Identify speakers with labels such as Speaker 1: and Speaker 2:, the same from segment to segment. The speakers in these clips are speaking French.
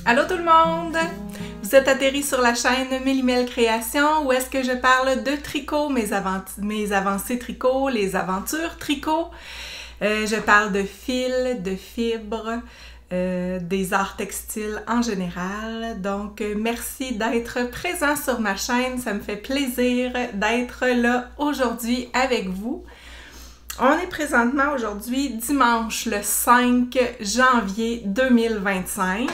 Speaker 1: Allô tout le monde! Vous êtes atterris sur la chaîne Mélimel Création où est-ce que je parle de tricot, mes avancées tricot, les aventures tricot. Je parle de fil, de fibres, des arts textiles en général. Donc, merci d'être présent sur ma chaîne. Ça me fait plaisir d'être là aujourd'hui avec vous. On est présentement aujourd'hui dimanche le 5 janvier 2025.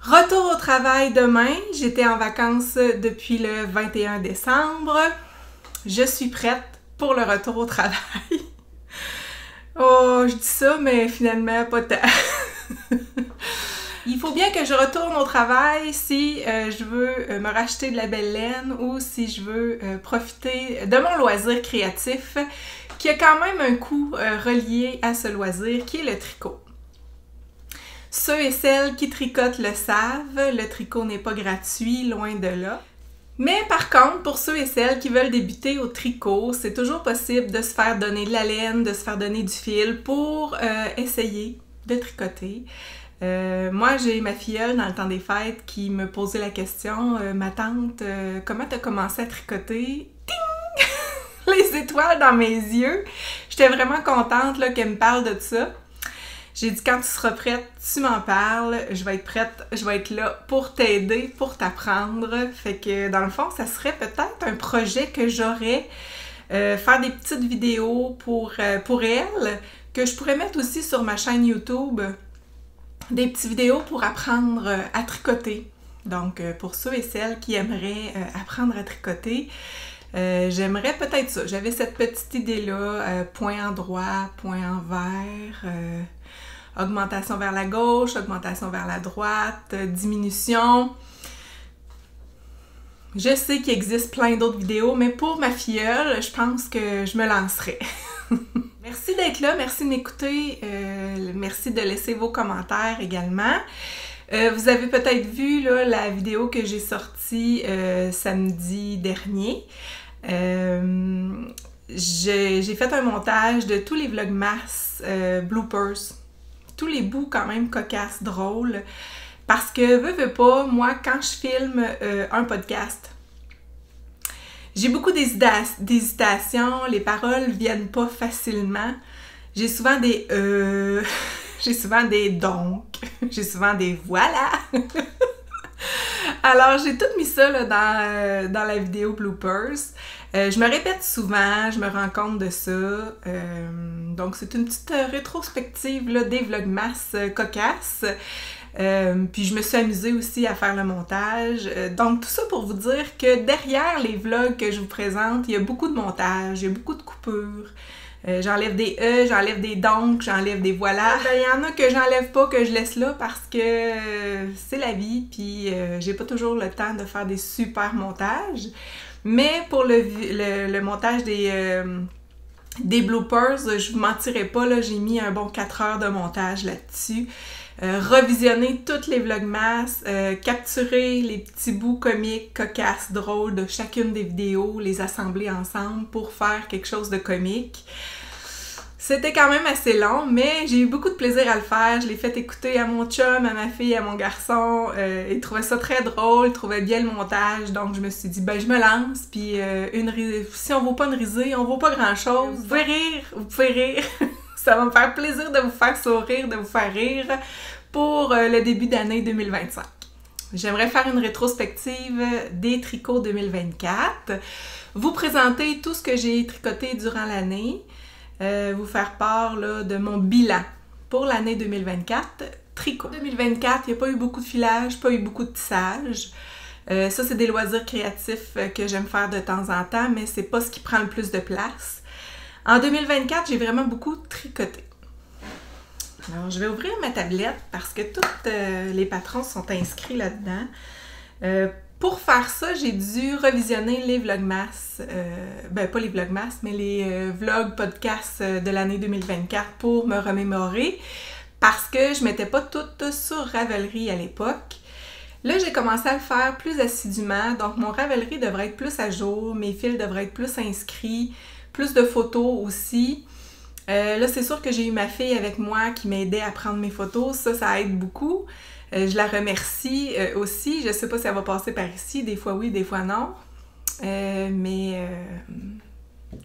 Speaker 1: Retour au travail demain. J'étais en vacances depuis le 21 décembre. Je suis prête pour le retour au travail. Oh, je dis ça, mais finalement, pas tant. Il faut bien que je retourne au travail si je veux me racheter de la belle laine ou si je veux profiter de mon loisir créatif qui a quand même un coût relié à ce loisir qui est le tricot. Ceux et celles qui tricotent le savent, le tricot n'est pas gratuit, loin de là. Mais par contre, pour ceux et celles qui veulent débuter au tricot, c'est toujours possible de se faire donner de la laine, de se faire donner du fil pour essayer de tricoter. Moi, j'ai ma filleule dans le temps des fêtes qui me posait la question « Ma tante, comment t'as commencé à tricoter? » Ting! Les étoiles dans mes yeux! J'étais vraiment contente qu'elle me parle de ça. J'ai dit, quand tu seras prête, tu m'en parles, je vais être prête, je vais être là pour t'aider, pour t'apprendre. Fait que, dans le fond, ça serait peut-être un projet que j'aurais, faire des petites vidéos pour elle, que je pourrais mettre aussi sur ma chaîne YouTube, des petites vidéos pour apprendre à tricoter. Donc, pour ceux et celles qui aimeraient apprendre à tricoter, j'aimerais peut-être ça. J'avais cette petite idée-là, point en droit, point en vert, augmentation vers la gauche, augmentation vers la droite, diminution. Je sais qu'il existe plein d'autres vidéos, mais pour ma filleule, je pense que je me lancerai. Merci d'être là, merci de m'écouter, merci de laisser vos commentaires également. Vous avez peut-être vu là, la vidéo que j'ai sortie samedi dernier. J'ai fait un montage de tous les vlogmas bloopers, tous les bouts quand même cocasses, drôles, parce que veux pas, moi quand je filme un podcast, j'ai beaucoup d'hésitations, les paroles viennent pas facilement, j'ai souvent des j'ai souvent des donc, j'ai souvent des voilà. Alors, j'ai tout mis ça là, dans la vidéo bloopers. Je me répète souvent, je me rends compte de ça. Donc, c'est une petite rétrospective là, des vlogmas cocasses. Puis, je me suis amusée aussi à faire le montage. Donc, tout ça pour vous dire que derrière les vlogs que je vous présente, il y a beaucoup de montage, il y a beaucoup de coupures. J'enlève des E, j'enlève des donc, j'enlève des voilà. Il y en a que j'enlève pas, que je laisse là parce que c'est la vie, puis j'ai pas toujours le temps de faire des super montages. Mais pour le montage des bloopers, je vous mentirai pas, là, j'ai mis un bon 4 heures de montage là-dessus. Revisionner toutes les vlogmas, capturer les petits bouts comiques, cocasses, drôles de chacune des vidéos, les assembler ensemble pour faire quelque chose de comique. C'était quand même assez long, mais j'ai eu beaucoup de plaisir à le faire. Je l'ai fait écouter à mon chum, à ma fille, à mon garçon. Ils trouvaient ça très drôle, ils trouvaient bien le montage, donc je me suis dit, ben je me lance, puis si on vaut pas une risée, on vaut pas grand-chose. Vous pouvez rire. Ça va me faire plaisir de vous faire sourire, de vous faire rire pour le début d'année 2025. J'aimerais faire une rétrospective des tricots 2024, vous présenter tout ce que j'ai tricoté durant l'année, vous faire part là, de mon bilan pour l'année 2024. Tricot 2024, il n'y a pas eu beaucoup de filage, pas eu beaucoup de tissage. Ça, c'est des loisirs créatifs que j'aime faire de temps en temps, mais c'est pas ce qui prend le plus de place. En 2024, j'ai vraiment beaucoup tricoté. Alors, je vais ouvrir ma tablette parce que tous les patrons sont inscrits là-dedans. Pour faire ça, j'ai dû revisionner les vlogmas, ben pas les vlogmas, mais les vlogs podcasts de l'année 2024 pour me remémorer parce que je mettais pas toutes sur Ravelry à l'époque. Là, j'ai commencé à le faire plus assidûment, donc mon Ravelry devrait être plus à jour, mes fils devraient être plus inscrits, plus de photos aussi. Là, c'est sûr que j'ai eu ma fille avec moi qui m'aidait à prendre mes photos, ça aide beaucoup. Je la remercie aussi, je sais pas si elle va passer par ici, des fois oui, des fois non. Mais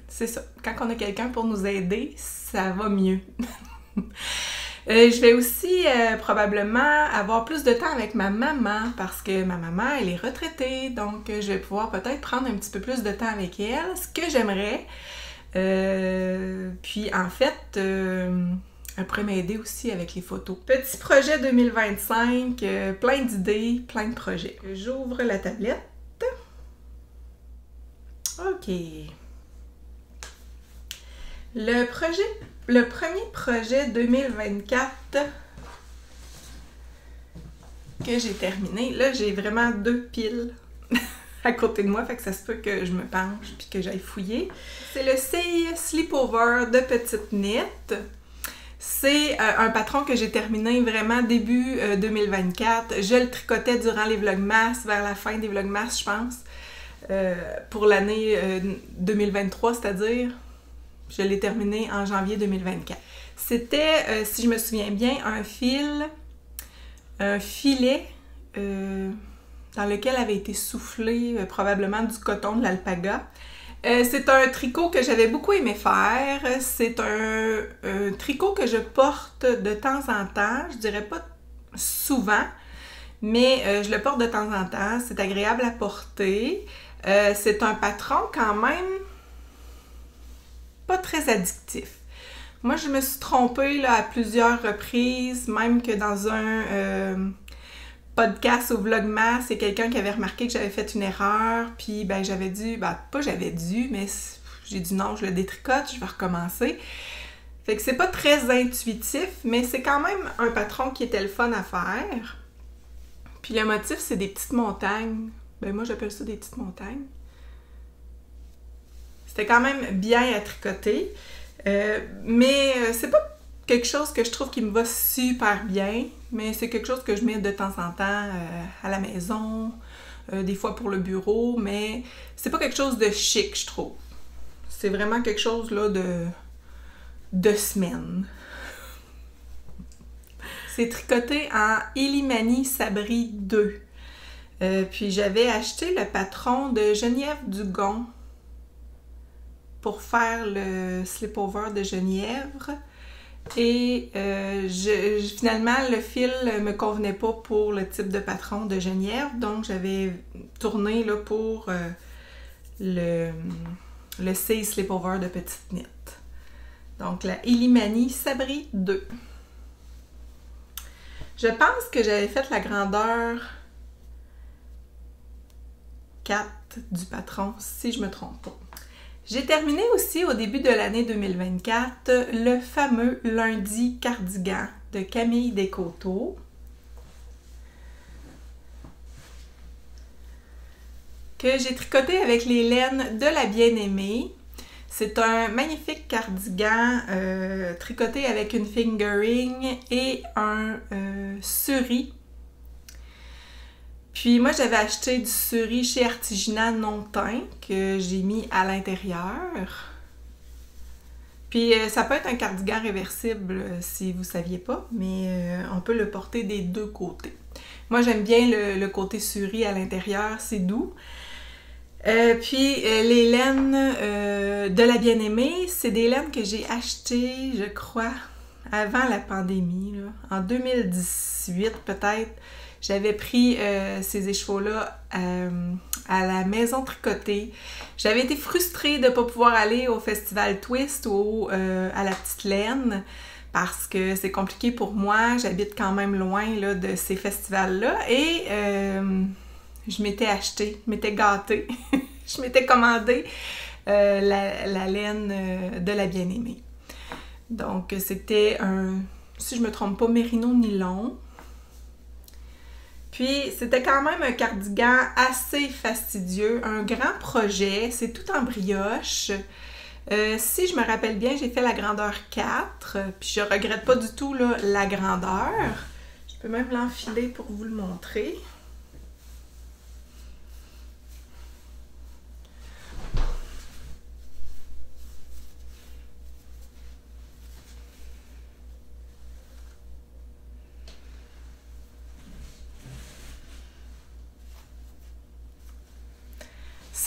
Speaker 1: c'est ça, quand on a quelqu'un pour nous aider, ça va mieux. Je vais aussi probablement avoir plus de temps avec ma maman parce que ma maman, elle est retraitée, donc je vais pouvoir peut-être prendre un petit peu plus de temps avec elle, ce que j'aimerais. Puis en fait, elle pourrait m'aider aussi avec les photos. Petit projet 2025, plein d'idées, plein de projets. J'ouvre la tablette. OK. Le premier projet 2024 que j'ai terminé, là j'ai vraiment 2 piles à côté de moi, fait que ça se peut que je me penche puis que j'aille fouiller. C'est le Say Sleepover de Petite Knit. C'est un patron que j'ai terminé vraiment début 2024. Je le tricotais durant les Vlogmas, vers la fin des Vlogmas, je pense, pour l'année 2023, c'est-à-dire. Je l'ai terminé en janvier 2024. C'était, si je me souviens bien, un filet dans lequel avait été soufflé probablement du coton de l'alpaga. C'est un tricot que j'avais beaucoup aimé faire. C'est un tricot que je porte de temps en temps. Je dirais pas souvent, mais je le porte de temps en temps. C'est agréable à porter. C'est un patron quand même pas très addictif. Moi, je me suis trompée là, à plusieurs reprises, même que dans un podcast au Vlogmas, c'est quelqu'un qui avait remarqué que j'avais fait une erreur, puis ben j'avais dû, pas j'avais dû, mais j'ai dit non, je le détricote, je vais recommencer. Fait que c'est pas très intuitif, mais c'est quand même un patron qui était le fun à faire. Puis le motif, c'est des petites montagnes. Ben moi, j'appelle ça des petites montagnes. C'était quand même bien à tricoter, mais c'est pas quelque chose que je trouve qui me va super bien, mais c'est quelque chose que je mets de temps en temps à la maison, des fois pour le bureau, mais c'est pas quelque chose de chic, je trouve. C'est vraiment quelque chose là de semaine. C'est tricoté en Illimani Sabri 2. Puis j'avais acheté le patron de Geneviève Dugon pour faire le Sleepover de Genièvre. Et finalement, le fil me convenait pas pour le type de patron de Genièvre, donc j'avais tourné là, pour le Say Sleepover de Petite Knit. Donc la Illimani Sabri 2. Je pense que j'avais fait la grandeur 4 du patron, si je me trompe pas. J'ai terminé aussi au début de l'année 2024 le fameux lundi cardigan de Camille Descoteaux. Que j'ai tricoté avec les laines de la Bien-Aimée. C'est un magnifique cardigan tricoté avec une fingering et un suri. Puis moi, j'avais acheté du suri chez Artigiana non teint que j'ai mis à l'intérieur. Puis ça peut être un cardigan réversible si vous ne saviez pas, mais on peut le porter des deux côtés. Moi, j'aime bien le côté suri à l'intérieur, c'est doux. Puis les laines de la Bien-Aimée, c'est des laines que j'ai achetées, je crois, avant la pandémie, là, en 2018 peut-être. J'avais pris ces écheveaux-là à la maison tricotée. J'avais été frustrée de ne pas pouvoir aller au festival Twist ou à la Petite Laine parce que c'est compliqué pour moi. J'habite quand même loin là, de ces festivals-là et je m'étais achetée, je m'étais gâtée. Je m'étais commandé la laine de la Bien-Aimée. Donc c'était un, si je me trompe pas, mérino nylon. Puis, c'était quand même un cardigan assez fastidieux, un grand projet, c'est tout en brioche. Si je me rappelle bien, j'ai fait la grandeur 4, puis je regrette pas du tout là, la grandeur. Je peux même l'enfiler pour vous le montrer.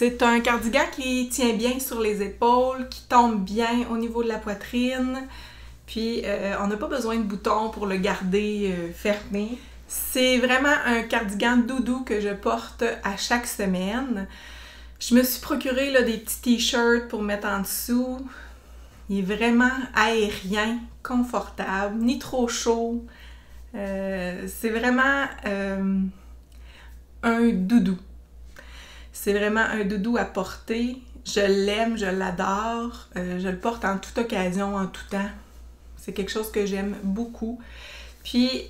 Speaker 1: C'est un cardigan qui tient bien sur les épaules, qui tombe bien au niveau de la poitrine. Puis, on n'a pas besoin de boutons pour le garder fermé. C'est vraiment un cardigan doudou que je porte à chaque semaine. Je me suis procuré là, des petits t-shirts pour mettre en dessous. Il est vraiment aérien, confortable, ni trop chaud. C'est vraiment un doudou. C'est vraiment un doudou à porter. Je l'aime, je l'adore. Je le porte en toute occasion, en tout temps. C'est quelque chose que j'aime beaucoup. Puis,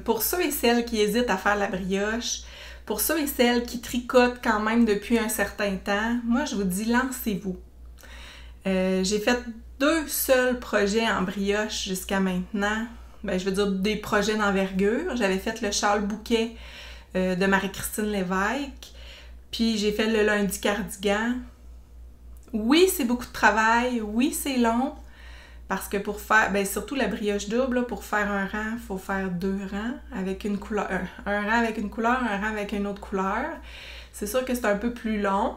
Speaker 1: pour ceux et celles qui hésitent à faire la brioche, pour ceux et celles qui tricotent quand même depuis un certain temps, moi, je vous dis, lancez-vous. J'ai fait 2 seuls projets en brioche jusqu'à maintenant. Ben, je veux dire des projets d'envergure. J'avais fait le châle bouquet de Marie-Christine Lévesque. Puis, j'ai fait le lundi cardigan. Oui, c'est beaucoup de travail. Oui, c'est long. Parce que pour faire, ben surtout la brioche double, là, pour faire un rang, il faut faire 2 rangs avec une couleur. Un rang avec une couleur, un rang avec une autre couleur. C'est sûr que c'est un peu plus long,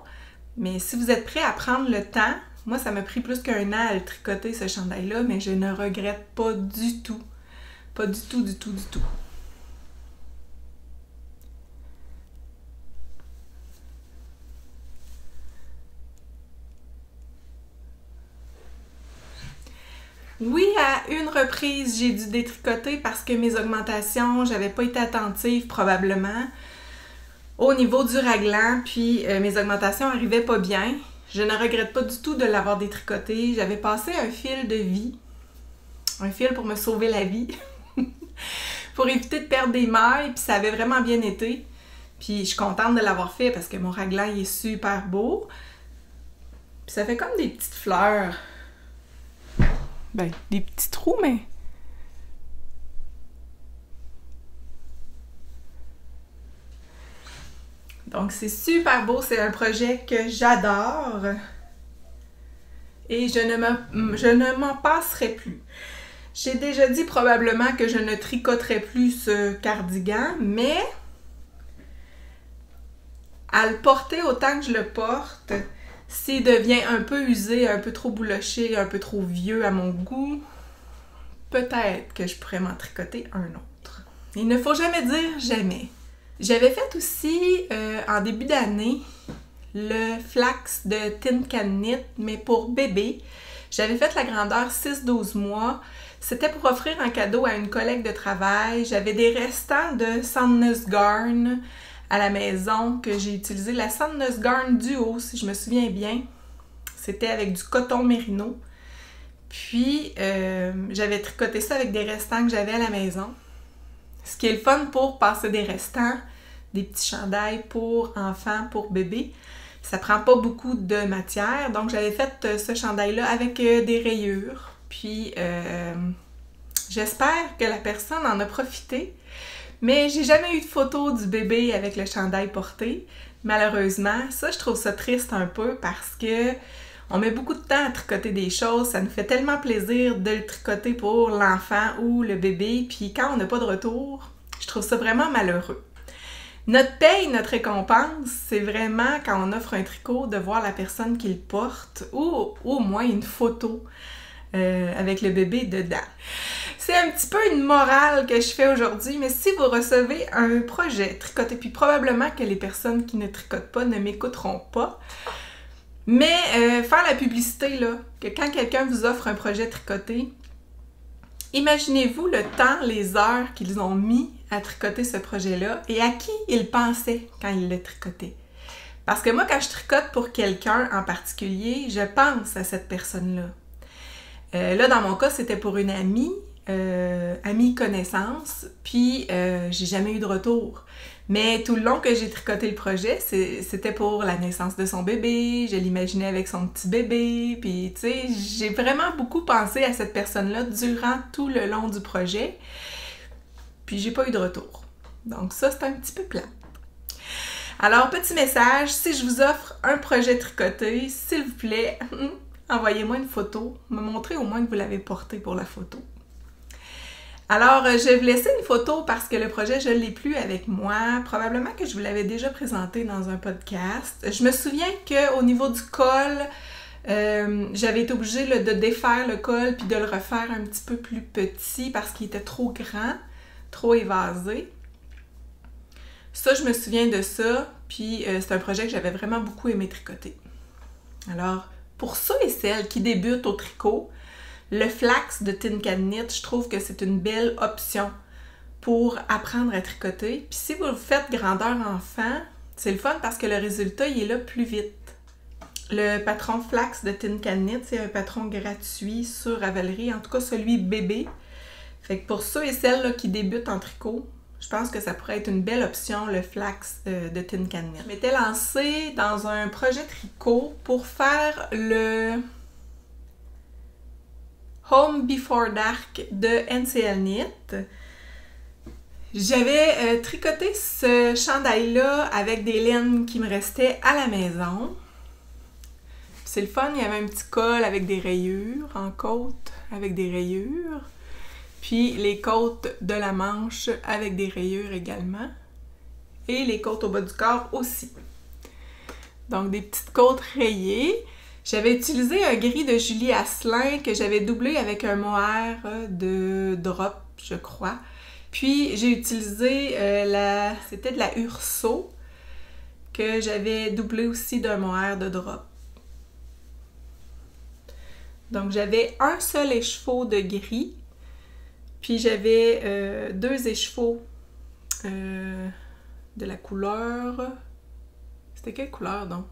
Speaker 1: mais si vous êtes prêt à prendre le temps, moi ça m'a pris plus qu'1 an à le tricoter ce chandail-là, mais je ne regrette pas du tout. Pas du tout, du tout, du tout. Oui, à une reprise, j'ai dû détricoter parce que mes augmentations, j'avais pas été attentive probablement au niveau du raglan, puis mes augmentations arrivaient pas bien. Je ne regrette pas du tout de l'avoir détricoté. J'avais passé un fil de vie, un fil pour me sauver la vie, pour éviter de perdre des mailles, puis ça avait vraiment bien été. Puis je suis contente de l'avoir fait parce que mon raglan il est super beau. Puis ça fait comme des petites fleurs. Ben, des petits trous, mais... Donc, c'est super beau. C'est un projet que j'adore. Et je ne m'en passerai plus. J'ai déjà dit probablement que je ne tricoterai plus ce cardigan, mais à le porter autant que je le porte... S'il devient un peu usé, un peu trop bouloché, un peu trop vieux à mon goût, peut-être que je pourrais m'en tricoter un autre. Il ne faut jamais dire jamais. J'avais fait aussi, en début d'année, le flax de Tin Can Knit, mais pour bébé. J'avais fait la grandeur 6-12 mois. C'était pour offrir un cadeau à une collègue de travail. J'avais des restants de Sandnes Garn à la maison que j'ai utilisé la Sandnes Garn Duo, si je me souviens bien. C'était avec du coton mérino. Puis, j'avais tricoté ça avec des restants que j'avais à la maison. Ce qui est le fun pour passer des restants, des petits chandails pour enfants, pour bébés. Ça prend pas beaucoup de matière. Donc, j'avais fait ce chandail-là avec des rayures. Puis, j'espère que la personne en a profité. Mais j'ai jamais eu de photo du bébé avec le chandail porté, malheureusement. Ça, je trouve ça triste un peu parce que on met beaucoup de temps à tricoter des choses. Ça nous fait tellement plaisir de le tricoter pour l'enfant ou le bébé. Puis quand on n'a pas de retour, je trouve ça vraiment malheureux. Notre paye, notre récompense, c'est vraiment quand on offre un tricot de voir la personne qui le porte ou au moins une photo avec le bébé dedans. C'est un petit peu une morale que je fais aujourd'hui, mais si vous recevez un projet tricoté, puis probablement que les personnes qui ne tricotent pas ne m'écouteront pas, mais faire la publicité, là, que quand quelqu'un vous offre un projet tricoté, imaginez-vous le temps, les heures qu'ils ont mis à tricoter ce projet-là et à qui ils pensaient quand ils le tricotaient. Parce que moi, quand je tricote pour quelqu'un en particulier, je pense à cette personne-là. Là, dans mon cas, c'était pour une amie, amie connaissance, puis j'ai jamais eu de retour. Mais tout le long que j'ai tricoté le projet, c'était pour la naissance de son bébé, je l'imaginais avec son petit bébé, puis tu sais, j'ai vraiment beaucoup pensé à cette personne-là durant tout le long du projet, puis j'ai pas eu de retour. Donc ça, c'est un petit peu plate. Alors, petit message, si je vous offre un projet tricoté, s'il vous plaît, envoyez-moi une photo, me montrez au moins que vous l'avez porté pour la photo. Alors, je vais vous laisser une photo parce que le projet, je ne l'ai plus avec moi. Probablement que je vous l'avais déjà présenté dans un podcast. Je me souviens qu'au niveau du col, j'avais été obligée là, de défaire le col puis de le refaire un petit peu plus petit parce qu'il était trop grand, trop évasé. Ça, je me souviens de ça, puis c'est un projet que j'avais vraiment beaucoup aimé tricoter. Alors, pour ceux et celles qui débutent au tricot, le flax de Tin Can Knit, je trouve que c'est une belle option pour apprendre à tricoter. Puis si vous le faites grandeur enfant, c'est le fun parce que le résultat, il est là plus vite. Le patron flax de Tin Can Knit, c'est un patron gratuit sur Ravelry, en tout cas celui bébé. Fait que pour ceux et celles là, qui débutent en tricot, je pense que ça pourrait être une belle option, le flax de Tin Can Knit. Je m'étais lancée dans un projet tricot pour faire le Home Before Dark de NCL Knit. J'avais tricoté ce chandail-là avec des laines qui me restaient à la maison. C'est le fun, il y avait un petit col avec des rayures, en côte avec des rayures. Puis les côtes de la manche avec des rayures également. Et les côtes au bas du corps aussi. Donc des petites côtes rayées. J'avais utilisé un gris de Julie Asselin que j'avais doublé avec un mohair de drop, je crois. Puis j'ai utilisé c'était de la Urso que j'avais doublé aussi d'un mohair de drop. Donc j'avais un seul écheveau de gris, puis j'avais 2 écheveaux de la couleur... C'était quelle couleur donc?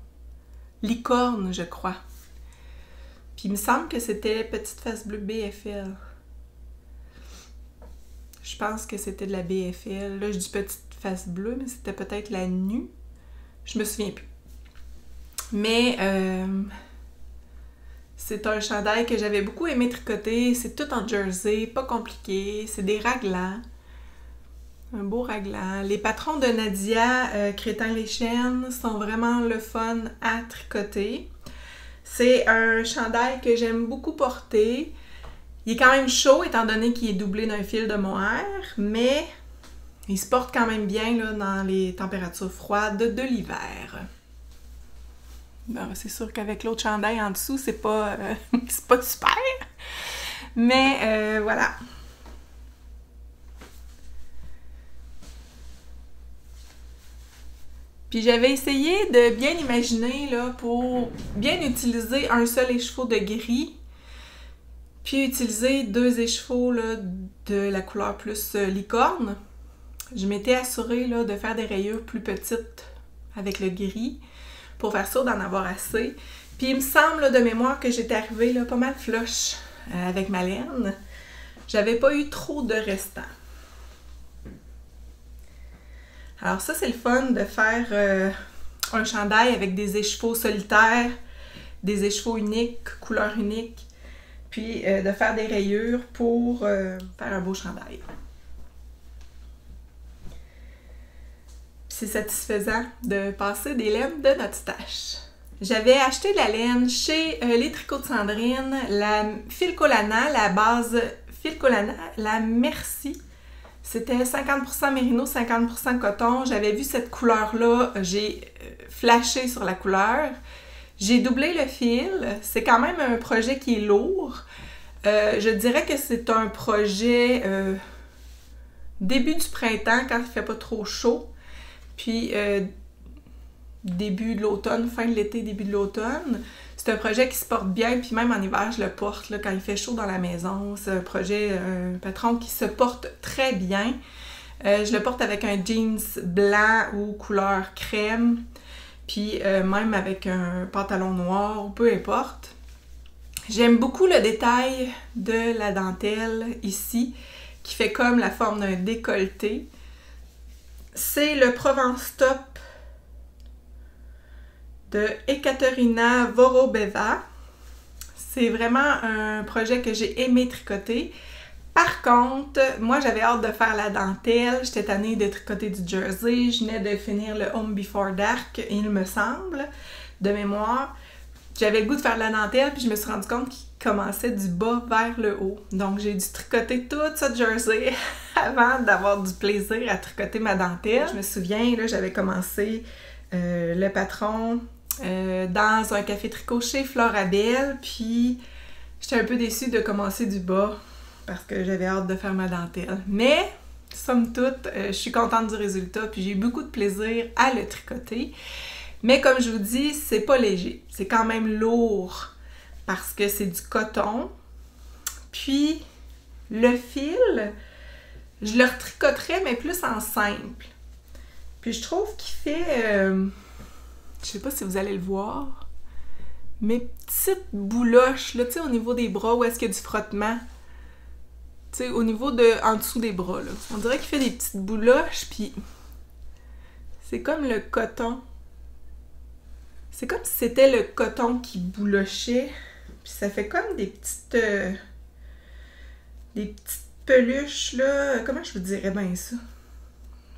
Speaker 1: Licorne, je crois. Puis il me semble que c'était Petite Face Bleue BFL. Je pense que c'était de la BFL. Là, je dis Petite Face Bleue, mais c'était peut-être la nue. Je me souviens plus. Mais c'est un chandail que j'avais beaucoup aimé tricoter. C'est tout en jersey, pas compliqué. C'est des raglans. Un beau raglan. Les patrons de Nadia Crétin-les-Chênes sont vraiment le fun à tricoter. C'est un chandail que j'aime beaucoup porter. Il est quand même chaud étant donné qu'il est doublé d'un fil de mohair, mais il se porte quand même bien là, dans les températures froides de l'hiver. Bon, c'est sûr qu'avec l'autre chandail en dessous, c'est pas super. Mais voilà. Puis j'avais essayé de bien imaginer là, pour bien utiliser un seul écheveau de gris, puis utiliser 2 écheveaux là, de la couleur plus licorne. Je m'étais assurée là, de faire des rayures plus petites avec le gris pour faire sûr d'en avoir assez. Puis il me semble là, de mémoire que j'étais arrivée là, pas mal flush avec ma laine. J'avais pas eu trop de restants. Alors ça, c'est le fun de faire un chandail avec des écheveaux solitaires, des écheveaux uniques, couleur unique, puis de faire des rayures pour faire un beau chandail. C'est satisfaisant de passer des laines de notre stache. J'avais acheté de la laine chez Les Tricots de Sandrine, la Filcolana, la base Filcolana, la Merci. C'était 50% mérino, 50% coton. J'avais vu cette couleur-là, j'ai flashé sur la couleur. J'ai doublé le fil. C'est quand même un projet qui est lourd. Je dirais que c'est un projet début du printemps, quand il ne fait pas trop chaud. Puis début de l'automne, fin de l'été, début de l'automne. C'est un projet qui se porte bien, puis même en hiver, je le porte là, quand il fait chaud dans la maison. C'est un projet, un patron qui se porte très bien. Je le porte avec un jeans blanc ou couleur crème, puis même avec un pantalon noir, ou peu importe. J'aime beaucoup le détail de la dentelle ici, qui fait comme la forme d'un décolleté. C'est le Provence Top de Ekaterina Vorobeva. C'est vraiment un projet que j'ai aimé tricoter. Par contre, moi j'avais hâte de faire la dentelle. J'étais tannée de tricoter du jersey. Je venais de finir le Home Before Dark, il me semble, de mémoire. J'avais le goût de faire de la dentelle, puis je me suis rendu compte commençait du bas vers le haut. Donc, j'ai dû tricoter toute cette jersey avant d'avoir du plaisir à tricoter ma dentelle. Je me souviens, là, j'avais commencé le patron dans un café tricot chez Florabelle, puis j'étais un peu déçue de commencer du bas parce que j'avais hâte de faire ma dentelle. Mais, somme toute, je suis contente du résultat, puis j'ai eu beaucoup de plaisir à le tricoter. Mais comme je vous dis, c'est pas léger. C'est quand même lourd parce que c'est du coton. Puis, le fil, je le retricoterais, mais plus en simple. Puis, je trouve qu'il fait... je sais pas si vous allez le voir. Mes petites bouloches, là, tu sais, au niveau des bras, où est-ce qu'il y a du frottement. Tu sais, au niveau de... en dessous des bras, là. On dirait qu'il fait des petites bouloches, puis... c'est comme le coton. C'est comme si c'était le coton qui boulochait. Puis ça fait comme des petites peluches, là. Comment je vous dirais bien ça?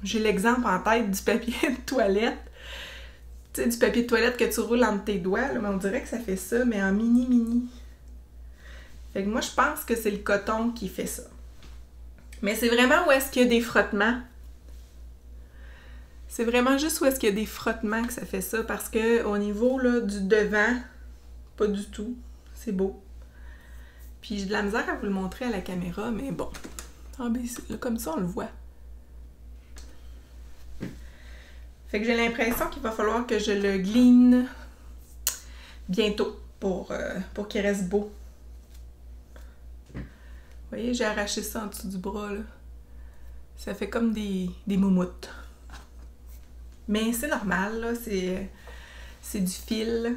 Speaker 1: J'ai l'exemple en tête du papier de toilette. Tu sais, du papier de toilette que tu roules entre tes doigts, là, mais on dirait que ça fait ça, mais en mini-mini. Fait que moi, je pense que c'est le coton qui fait ça. Mais c'est vraiment où est-ce qu'il y a des frottements. C'est vraiment juste où est-ce qu'il y a des frottements que ça fait ça, parce que au niveau là, du devant, pas du tout. C'est beau. Puis j'ai de la misère à vous le montrer à la caméra, mais bon. Ah ben, là, comme ça, on le voit. Fait que j'ai l'impression qu'il va falloir que je le gline bientôt pour qu'il reste beau. Vous voyez, j'ai arraché ça en dessous du bras, là. Ça fait comme des moumoutes. Mais c'est normal, là, c'est du fil.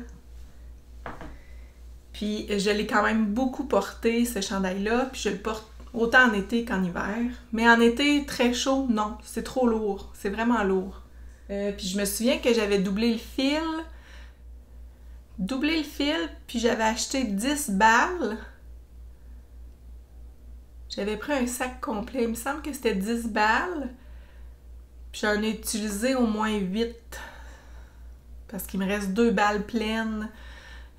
Speaker 1: Puis je l'ai quand même beaucoup porté, ce chandail-là, puis je le porte autant en été qu'en hiver. Mais en été, très chaud, non, c'est trop lourd, c'est vraiment lourd. Puis je me souviens que j'avais doublé le fil, puis j'avais acheté 10 balles. J'avais pris un sac complet, il me semble que c'était 10 balles. Puis j'en ai utilisé au moins 8. Parce qu'il me reste 2 balles pleines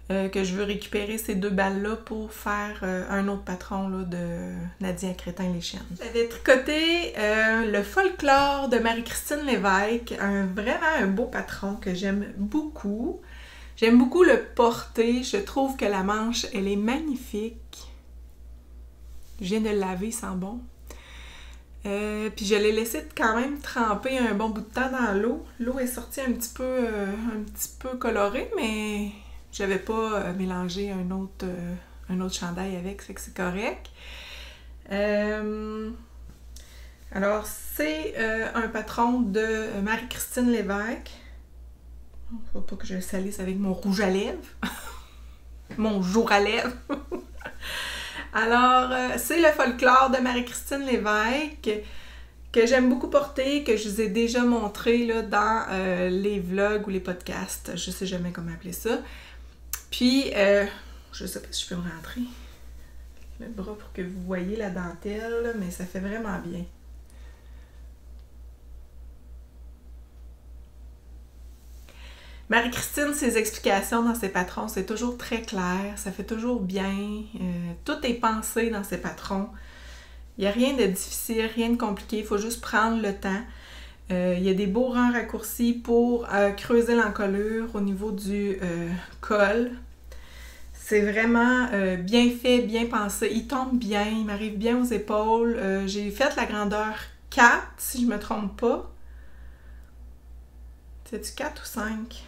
Speaker 1: que je veux récupérer ces 2 balles-là pour faire un autre patron là, de Nadia Crétin-Leschiennes. J'avais tricoté le Folklore de Marie-Christine Lévesque, vraiment un beau patron que j'aime beaucoup. J'aime beaucoup le porter, je trouve que la manche, elle est magnifique. Je viens de le laver, il sent bon. Puis je l'ai laissé quand même tremper un bon bout de temps dans l'eau. L'eau est sortie un petit peu colorée, mais j'avais pas mélangé un autre chandail avec, fait que c'est correct. Alors, c'est un patron de Marie-Christine Lévesque. Il ne faut pas que je le salisse avec mon rouge à lèvres. Mon jour à lèvres. Alors, c'est le Folklore de Marie-Christine Lévesque que j'aime beaucoup porter, que je vous ai déjà montré là, dans les vlogs ou les podcasts. Je sais jamais comment appeler ça. Puis, je sais pas si je peux me rentrer le bras pour que vous voyez la dentelle, mais ça fait vraiment bien. Marie-Christine, ses explications dans ses patrons, c'est toujours très clair, ça fait toujours bien. Tout est pensé dans ses patrons. Il n'y a rien de difficile, rien de compliqué, il faut juste prendre le temps. Il y a des beaux rangs raccourcis pour creuser l'encolure au niveau du col. C'est vraiment bien fait, bien pensé. Il tombe bien, il m'arrive bien aux épaules. J'ai fait la grandeur 4, si je ne me trompe pas. C'est-tu 4 ou 5?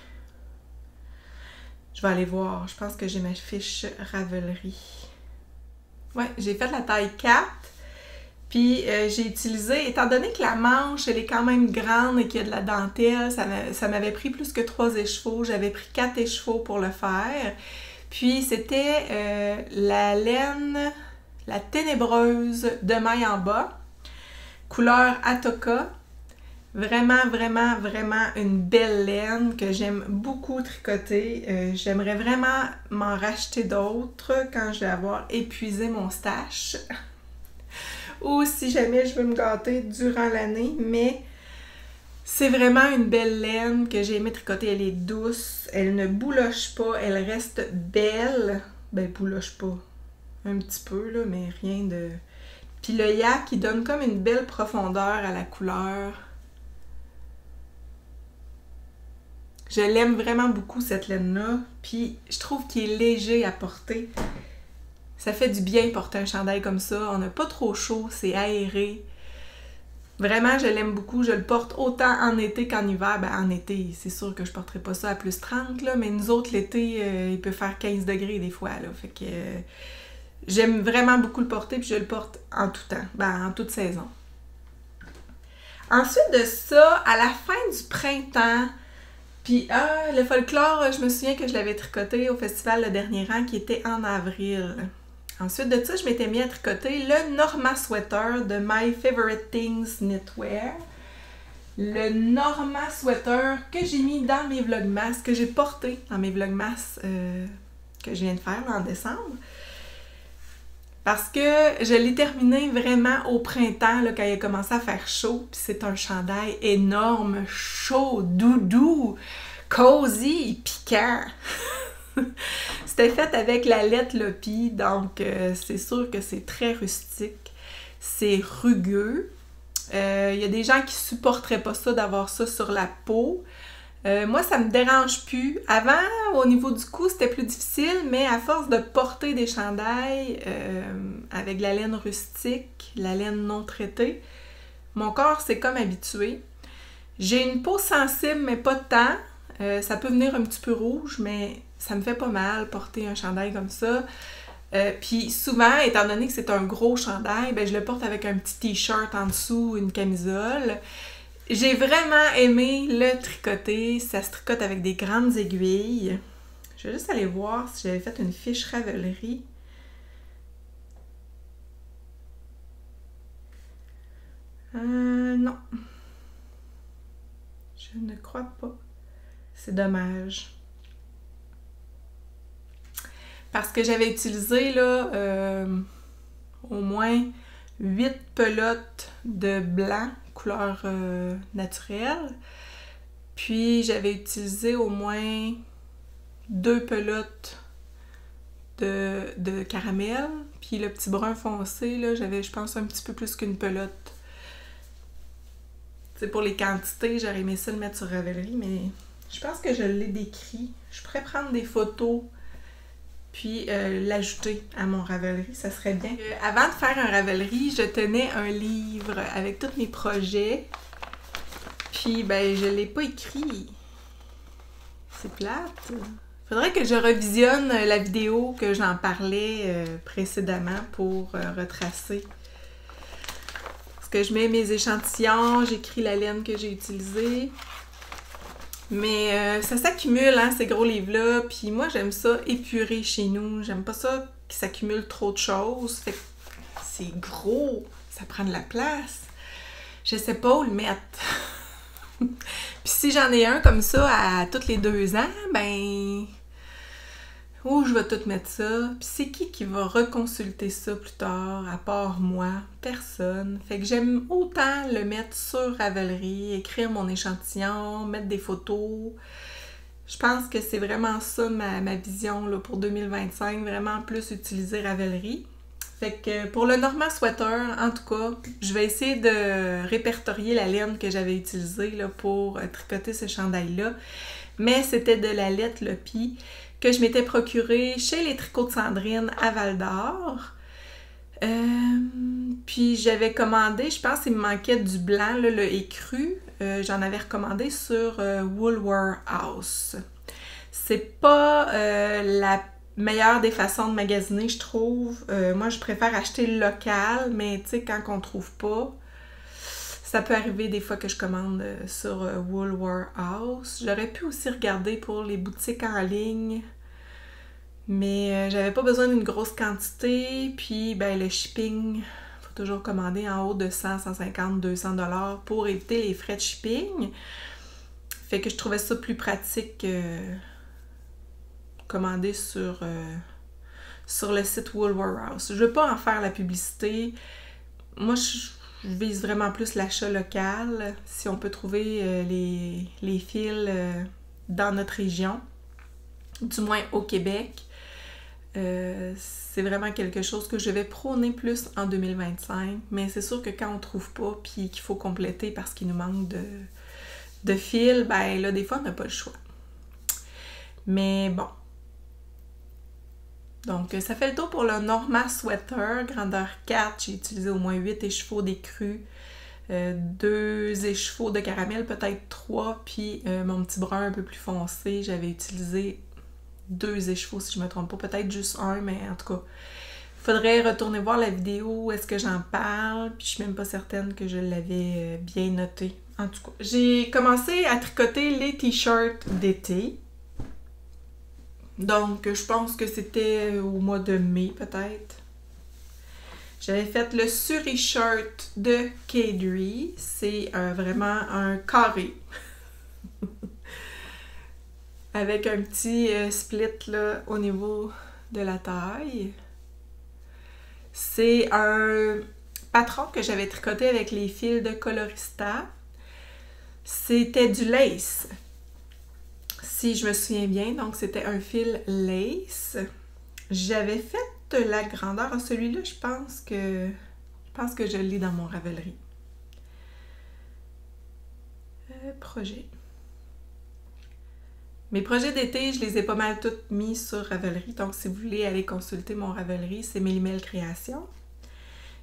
Speaker 1: Je vais aller voir. Je pense que j'ai ma fiche Ravelry. Ouais, j'ai fait la taille 4. Puis j'ai utilisé, étant donné que la manche, elle est quand même grande et qu'il y a de la dentelle, ça m'avait pris plus que 3 écheveaux. J'avais pris 4 écheveaux pour le faire. Puis c'était la laine, la ténébreuse de maille en bas, couleur Atoka. Vraiment, vraiment, vraiment une belle laine que j'aime beaucoup tricoter. J'aimerais vraiment m'en racheter d'autres quand je vais avoir épuisé mon stash. Ou si jamais je veux me gâter durant l'année. Mais c'est vraiment une belle laine que j'ai aimé tricoter. Elle est douce, elle ne bouloche pas, elle reste belle. Ben, bouloche pas. Un petit peu, là, mais rien de... Puis le yak, il donne comme une belle profondeur à la couleur. Je l'aime vraiment beaucoup, cette laine-là. Puis je trouve qu'il est léger à porter. Ça fait du bien porter un chandail comme ça. On n'a pas trop chaud, c'est aéré. Vraiment, je l'aime beaucoup. Je le porte autant en été qu'en hiver. Ben, en été, c'est sûr que je porterai pas ça à plus 30, là, mais nous autres, l'été, il peut faire 15 degrés des fois, là. Fait que j'aime vraiment beaucoup le porter, puis je le porte en tout temps, ben, en toute saison. Ensuite de ça, à la fin du printemps, puis le folklore, je me souviens que je l'avais tricoté au festival Le Dernier Rang qui était en avril. Ensuite de ça, je m'étais mis à tricoter le Norma Sweater de My Favorite Things Knitwear. Le Norma Sweater que j'ai mis dans mes vlogmas, que j'ai porté dans mes vlogmas que je viens de faire là, en décembre. Parce que je l'ai terminé vraiment au printemps, là, quand il a commencé à faire chaud. Puis c'est un chandail énorme, chaud, doudou, cosy, piquant. C'était fait avec la laine Lopi, donc c'est sûr que c'est très rustique. C'est rugueux. Il y a des gens qui supporteraient pas ça, d'avoir ça sur la peau. Moi, ça me dérange plus. Avant, au niveau du cou, c'était plus difficile, mais à force de porter des chandails avec la laine rustique, la laine non traitée, mon corps s'est comme habitué. J'ai une peau sensible, mais pas tant. Ça peut venir un petit peu rouge, mais ça me fait pas mal porter un chandail comme ça. Puis souvent, étant donné que c'est un gros chandail, ben, je le porte avec un petit t-shirt en dessous, une camisole. J'ai vraiment aimé le tricoter. Ça se tricote avec des grandes aiguilles. Je vais juste aller voir si j'avais fait une fiche Ravelry. Non. Je ne crois pas. C'est dommage. Parce que j'avais utilisé là au moins 8 pelotes de blanc, couleur naturelle. Puis j'avais utilisé au moins 2 pelotes de caramel. Puis le petit brun foncé, là, j'avais, je pense, un petit peu plus qu'une pelote. C'est pour les quantités, j'aurais aimé ça le mettre sur Ravelry, mais je pense que je l'ai décrit. Je pourrais prendre des photos puis l'ajouter à mon Ravelry, ça serait bien. Avant de faire un Ravelry, je tenais un livre avec tous mes projets. Puis, ben, je l'ai pas écrit. C'est plate. Faudrait que je revisionne la vidéo que j'en parlais précédemment pour retracer. Parce que je mets mes échantillons, j'écris la laine que j'ai utilisée. Mais ça s'accumule, hein, ces gros livres-là. Puis moi, j'aime ça épurer chez nous. J'aime pas ça qu'il s'accumule trop de choses. Fait que c'est gros, ça prend de la place. Je sais pas où le mettre. Puis si j'en ai un comme ça à tous les 2 ans, ben... où je vais tout mettre ça? Puis c'est qui va reconsulter ça plus tard, à part moi? Personne. Fait que j'aime autant le mettre sur Ravelry, écrire mon échantillon, mettre des photos. Je pense que c'est vraiment ça ma vision là, pour 2025, vraiment plus utiliser Ravelry. Fait que pour le Norma Sweater, en tout cas, je vais essayer de répertorier la laine que j'avais utilisée là, pour tricoter ce chandail-là. Mais c'était de la laine Lopi que je m'étais procurée chez les Tricots de Sandrine à Val-d'Or. Puis j'avais commandé, je pense qu'il me manquait du blanc, là, le écru. J'en avais recommandé sur Wool Warehouse. C'est pas la meilleure des façons de magasiner, je trouve. Moi, je préfère acheter local, mais tu sais, quand on trouve pas, ça peut arriver des fois que je commande sur Wool Warehouse. J'aurais pu aussi regarder pour les boutiques en ligne, mais j'avais pas besoin d'une grosse quantité. Puis, ben, le shipping, faut toujours commander en haut de 100, 150, 200 $ pour éviter les frais de shipping. Fait que je trouvais ça plus pratique commander sur le site Wool Warehouse. Je veux pas en faire la publicité. Moi, je vise vraiment plus l'achat local, si on peut trouver les fils dans notre région, du moins au Québec.
Speaker 2: C'est vraiment quelque chose que je vais prôner plus en 2025, mais c'est sûr que quand on trouve pas puis qu'il faut compléter parce qu'il nous manque de fil, ben là, des fois, on n'a pas le choix. Mais bon. Donc, ça fait le tour pour le Norma Sweater, grandeur 4. J'ai utilisé au moins 8 écheveaux d'écru, 2 écheveaux de caramel, peut-être 3, puis mon petit brun un peu plus foncé, j'avais utilisé 2 écheveaux, si je me trompe pas, peut-être juste un, mais en tout cas, il faudrait retourner voir la vidéo où est-ce que j'en parle, puis je suis même pas certaine que je l'avais bien noté. En tout cas, j'ai commencé à tricoter les t-shirts d'été. Donc, je pense que c'était au mois de mai, peut-être. J'avais fait le Suri-shirt de Kadri. C'est vraiment un carré. Avec un petit split là, au niveau de la taille. C'est un patron que j'avais tricoté avec les fils de Colorista. C'était du lace. Si je me souviens bien, donc c'était un fil lace. J'avais fait la grandeur à celui-là, je pense que je l'ai dans mon Ravelry. Projet. Mes projets d'été, je les ai pas mal tous mis sur Ravelry, donc si vous voulez aller consulter mon Ravelry, c'est Mélimel Création.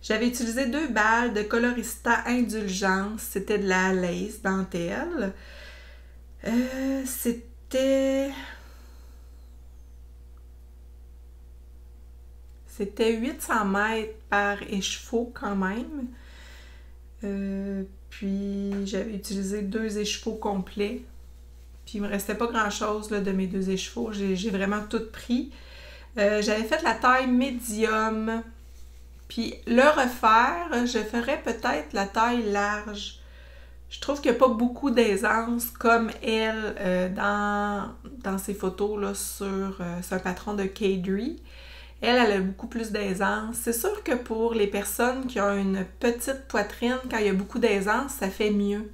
Speaker 2: J'avais utilisé 2 balles de Colorista Indulgence, c'était de la lace dentelle. C'était 800 mètres par écheveau quand même. Puis j'avais utilisé 2 écheveaux complets. Puis il me restait pas grand chose là, de mes 2 écheveaux. J'ai vraiment tout pris. J'avais fait la taille médium. Puis le refaire, je ferais peut-être la taille large. Je trouve qu'il n'y a pas beaucoup d'aisance comme elle dans ses photos là, sur un patron de Kadri. Elle a beaucoup plus d'aisance. C'est sûr que pour les personnes qui ont une petite poitrine, quand il y a beaucoup d'aisance, ça fait mieux.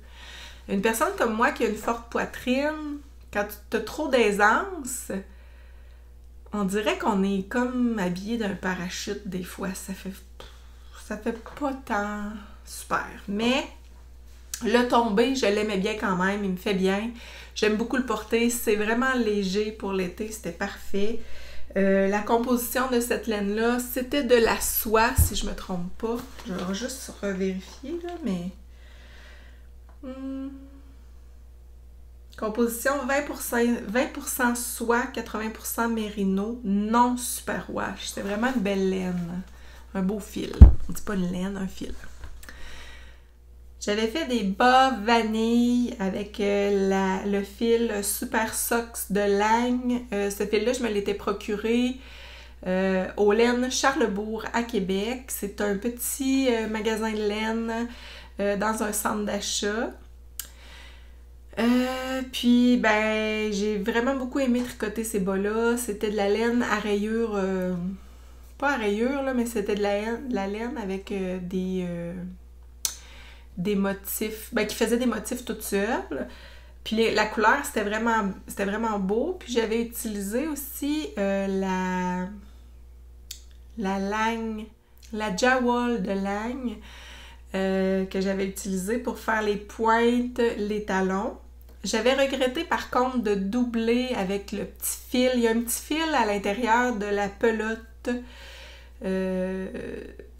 Speaker 2: Une personne comme moi qui a une forte poitrine, quand tu as trop d'aisance, on dirait qu'on est comme habillé d'un parachute des fois. Ça fait pas tant super. Mais le tombé, je l'aimais bien quand même. Il me fait bien. J'aime beaucoup le porter. C'est vraiment léger pour l'été. C'était parfait. La composition de cette laine-là, c'était de la soie, si je me trompe pas. Je vais juste revérifier, là, mais... Composition 20% soie, 80% mérino, non superwash. C'est vraiment une belle laine. Un beau fil. On dit pas une laine, un fil. J'avais fait des bas vanille avec le fil Super Socks de Lagne. Ce fil-là, je me l'étais procuré au Laine Charlebourg à Québec. C'est un petit magasin de laine dans un centre d'achat. Puis, ben, j'ai vraiment beaucoup aimé tricoter ces bas-là. C'était de la laine à rayures, pas à rayures, là, mais c'était de la laine avec des motifs, ben, qui faisaient des motifs toutes seules. Puis la couleur, c'était vraiment beau. Puis j'avais utilisé aussi la Lagne, la Jawol de Lagne, que j'avais utilisée pour faire les pointes, les talons. J'avais regretté par contre de doubler avec le petit fil. Il y a un petit fil à l'intérieur de la pelote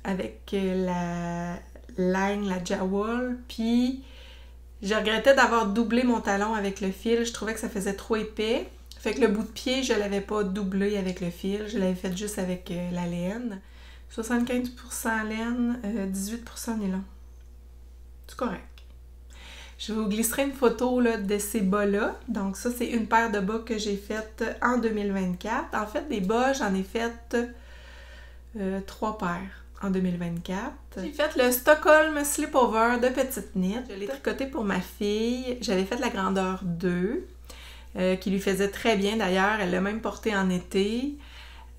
Speaker 2: avec la Lagne, la Jawol, puis je regrettais d'avoir doublé mon talon avec le fil. Je trouvais que ça faisait trop épais. Fait que le bout de pied, je l'avais pas doublé avec le fil. Je l'avais fait juste avec la laine. 75% laine, 18% nylon. C'est correct. Je vous glisserai une photo là, de ces bas-là. Donc ça, c'est une paire de bas que j'ai faite en 2024. En fait, des bas, j'en ai fait 3 paires en 2024. J'ai fait le Stockholm Slipover de petite knit. Je l'ai tricoté pour ma fille. J'avais fait la grandeur 2, qui lui faisait très bien d'ailleurs. Elle l'a même porté en été.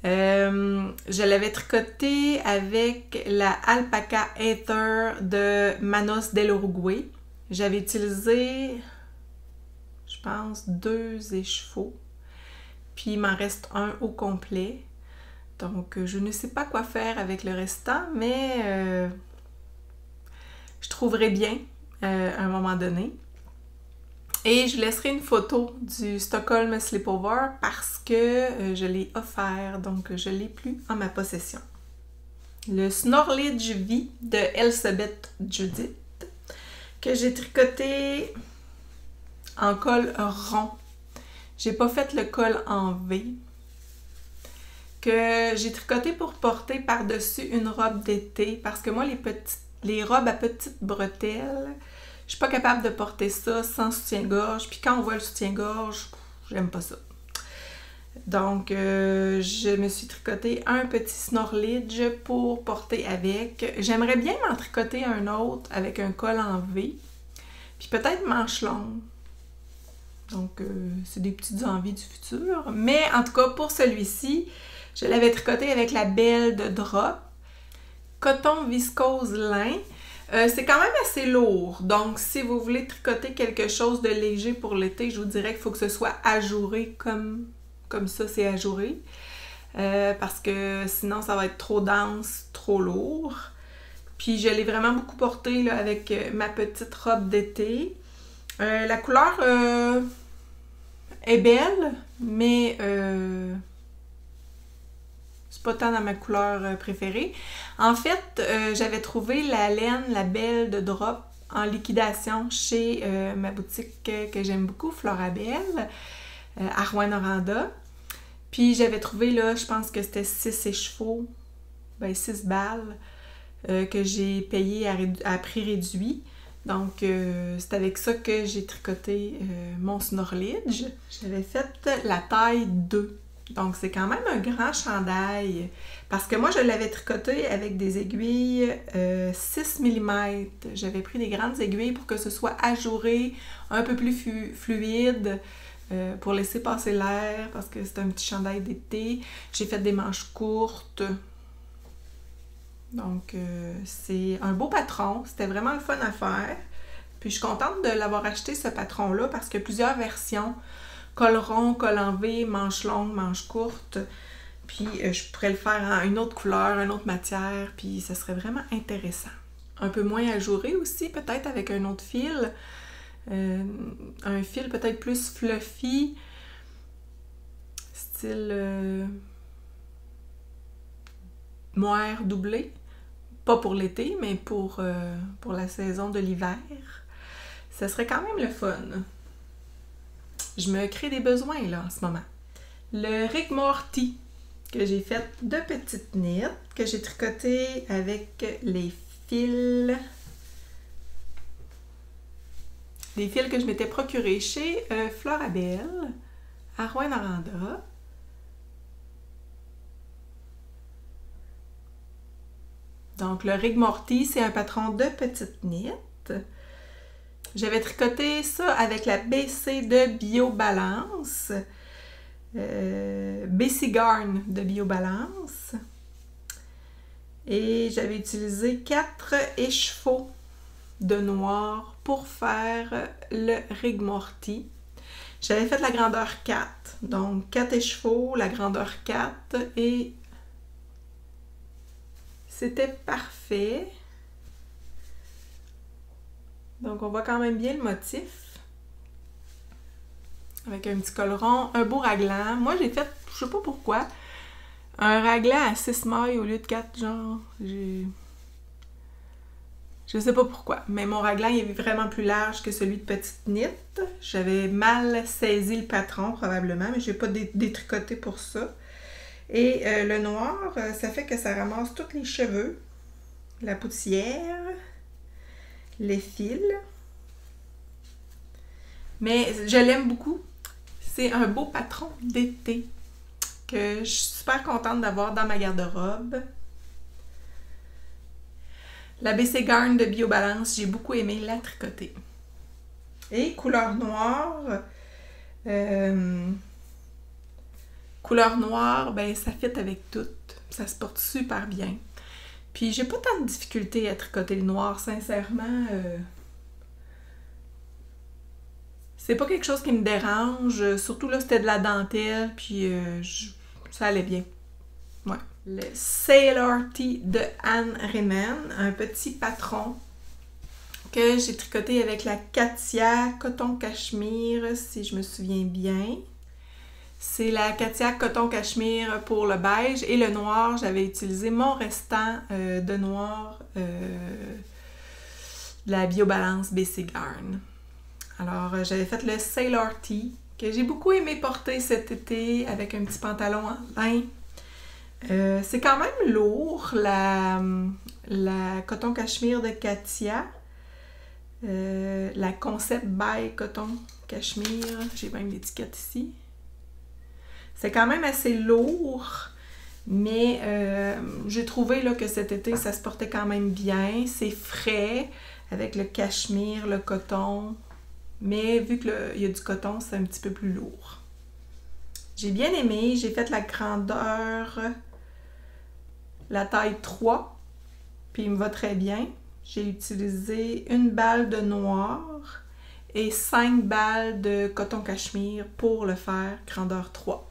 Speaker 2: Je l'avais tricoté avec la Alpaca Ether de Manos del Uruguay. J'avais utilisé, pense, 2 écheveaux. Puis il m'en reste un au complet.
Speaker 1: Donc, je ne sais pas quoi faire avec le restant, mais je trouverai bien à un moment donné. Et je laisserai une photo du Stockholm Sleepover parce que je l'ai offert, donc je ne l'ai plus en ma possession. Le Snorlidge V de Elsebeth Judith, que j'ai tricoté en col rond. J'ai pas fait le col en V. Que j'ai tricoté pour porter par-dessus une robe d'été, parce que moi, les robes à petites bretelles, je suis pas capable de porter ça sans soutien-gorge. Puis quand on voit le soutien-gorge, j'aime pas ça. Donc, je me suis tricoté un petit Snorlidge pour porter avec. J'aimerais bien m'en tricoter un autre avec un col en V. Puis peut-être manche longue. Donc, c'est des petites envies du futur. Mais en tout cas, pour celui-ci, je l'avais tricoté avec la Belle de Drop. Coton viscose lin. C'est quand même assez lourd. Donc, si vous voulez tricoter quelque chose de léger pour l'été, je vous dirais qu'il faut que ce soit ajouré comme ça, c'est ajouré. Parce que sinon, ça va être trop dense, trop lourd. Puis, je l'ai vraiment beaucoup porté là, avec ma petite robe d'été. La couleur est belle, mais c'est pas tant dans ma couleur préférée. En fait, j'avais trouvé la laine, la Belle de Drop, en liquidation chez ma boutique que j'aime beaucoup, Florabelle, à Rouyn-Noranda. Puis j'avais trouvé, là, je pense que c'était 6 écheveaux, 6 balles, que j'ai payé à prix réduit. Donc, c'est avec ça que j'ai tricoté mon Snorlidge. J'avais fait la taille 2. Donc, c'est quand même un grand chandail. Parce que moi, je l'avais tricoté avec des aiguilles 6 mm. J'avais pris des grandes aiguilles pour que ce soit ajouré, un peu plus fluide, pour laisser passer l'air, parce que c'est un petit chandail d'été. J'ai fait des manches courtes. Donc, c'est un beau patron. C'était vraiment le fun à faire. Puis, je suis contente de l'avoir acheté, ce patron-là, parce qu'il y a plusieurs versions. Col rond, col en V, manche longue, manche courte. Puis, je pourrais le faire en une autre couleur, une autre matière. Puis, ça serait vraiment intéressant. Un peu moins ajouré aussi, peut-être avec un autre fil. Un fil peut-être plus fluffy. Style moire doublé. Pas pour l'été, mais pour la saison de l'hiver. Ça serait quand même le fun. Je me crée des besoins, là, en ce moment. Le Rigmorty, que j'ai fait de petites nittes, que j'ai tricoté avec les fils... Des fils que je m'étais procurés chez Florabelle, à Rouyn-Noranda. Donc, le Rigmorty, c'est un patron de petites nittes. J'avais tricoté ça avec la BC de BioBalance. BC Garn de BioBalance. Et j'avais utilisé 4 écheveaux de noir pour faire le Rigmorty. J'avais fait la grandeur 4. Donc, 4 écheveaux, la grandeur 4 et c'était parfait. Donc, on voit quand même bien le motif. Avec un petit col rond, un beau raglan. Moi, j'ai fait, je sais pas pourquoi, un raglan à 6 mailles au lieu de 4, genre. Je sais pas pourquoi, mais mon raglan il est vraiment plus large que celui de petite nitte. J'avais mal saisi le patron probablement, mais j'ai pas détricoté pour ça. Et le noir, ça fait que ça ramasse tous les cheveux, la poussière, les fils. Mais je l'aime beaucoup. C'est un beau patron d'été que je suis super contente d'avoir dans ma garde-robe. La BC Garn de BioBalance, j'ai beaucoup aimé la tricoter. Et couleur noire, ben ça fit avec tout. Ça se porte super bien. Puis j'ai pas tant de difficulté à tricoter le noir, sincèrement. C'est pas quelque chose qui me dérange. Surtout là, c'était de la dentelle, puis ça allait bien. Ouais. le Sailor Tee de Anne Riemann, un petit patron que j'ai tricoté avec la Katia coton cachemire, si je me souviens bien. C'est la Katia coton cachemire pour le beige et le noir, j'avais utilisé mon restant de noir de la Biobalance Basic Yarn. Alors, j'avais fait le Sailor Tee, que j'ai beaucoup aimé porter cet été avec un petit pantalon en lin. C'est quand même lourd, la coton cachemire de Katia. La Concept by Coton Cachemire, j'ai même l'étiquette ici. C'est quand même assez lourd, mais j'ai trouvé là, que cet été, ça se portait quand même bien. C'est frais, avec le cachemire, le coton, mais vu qu'il y a du coton, c'est un petit peu plus lourd. J'ai bien aimé, j'ai fait la grandeur, la taille 3, puis il me va très bien. J'ai utilisé une balle de noir et 5 balles de coton cachemire pour le faire grandeur 3.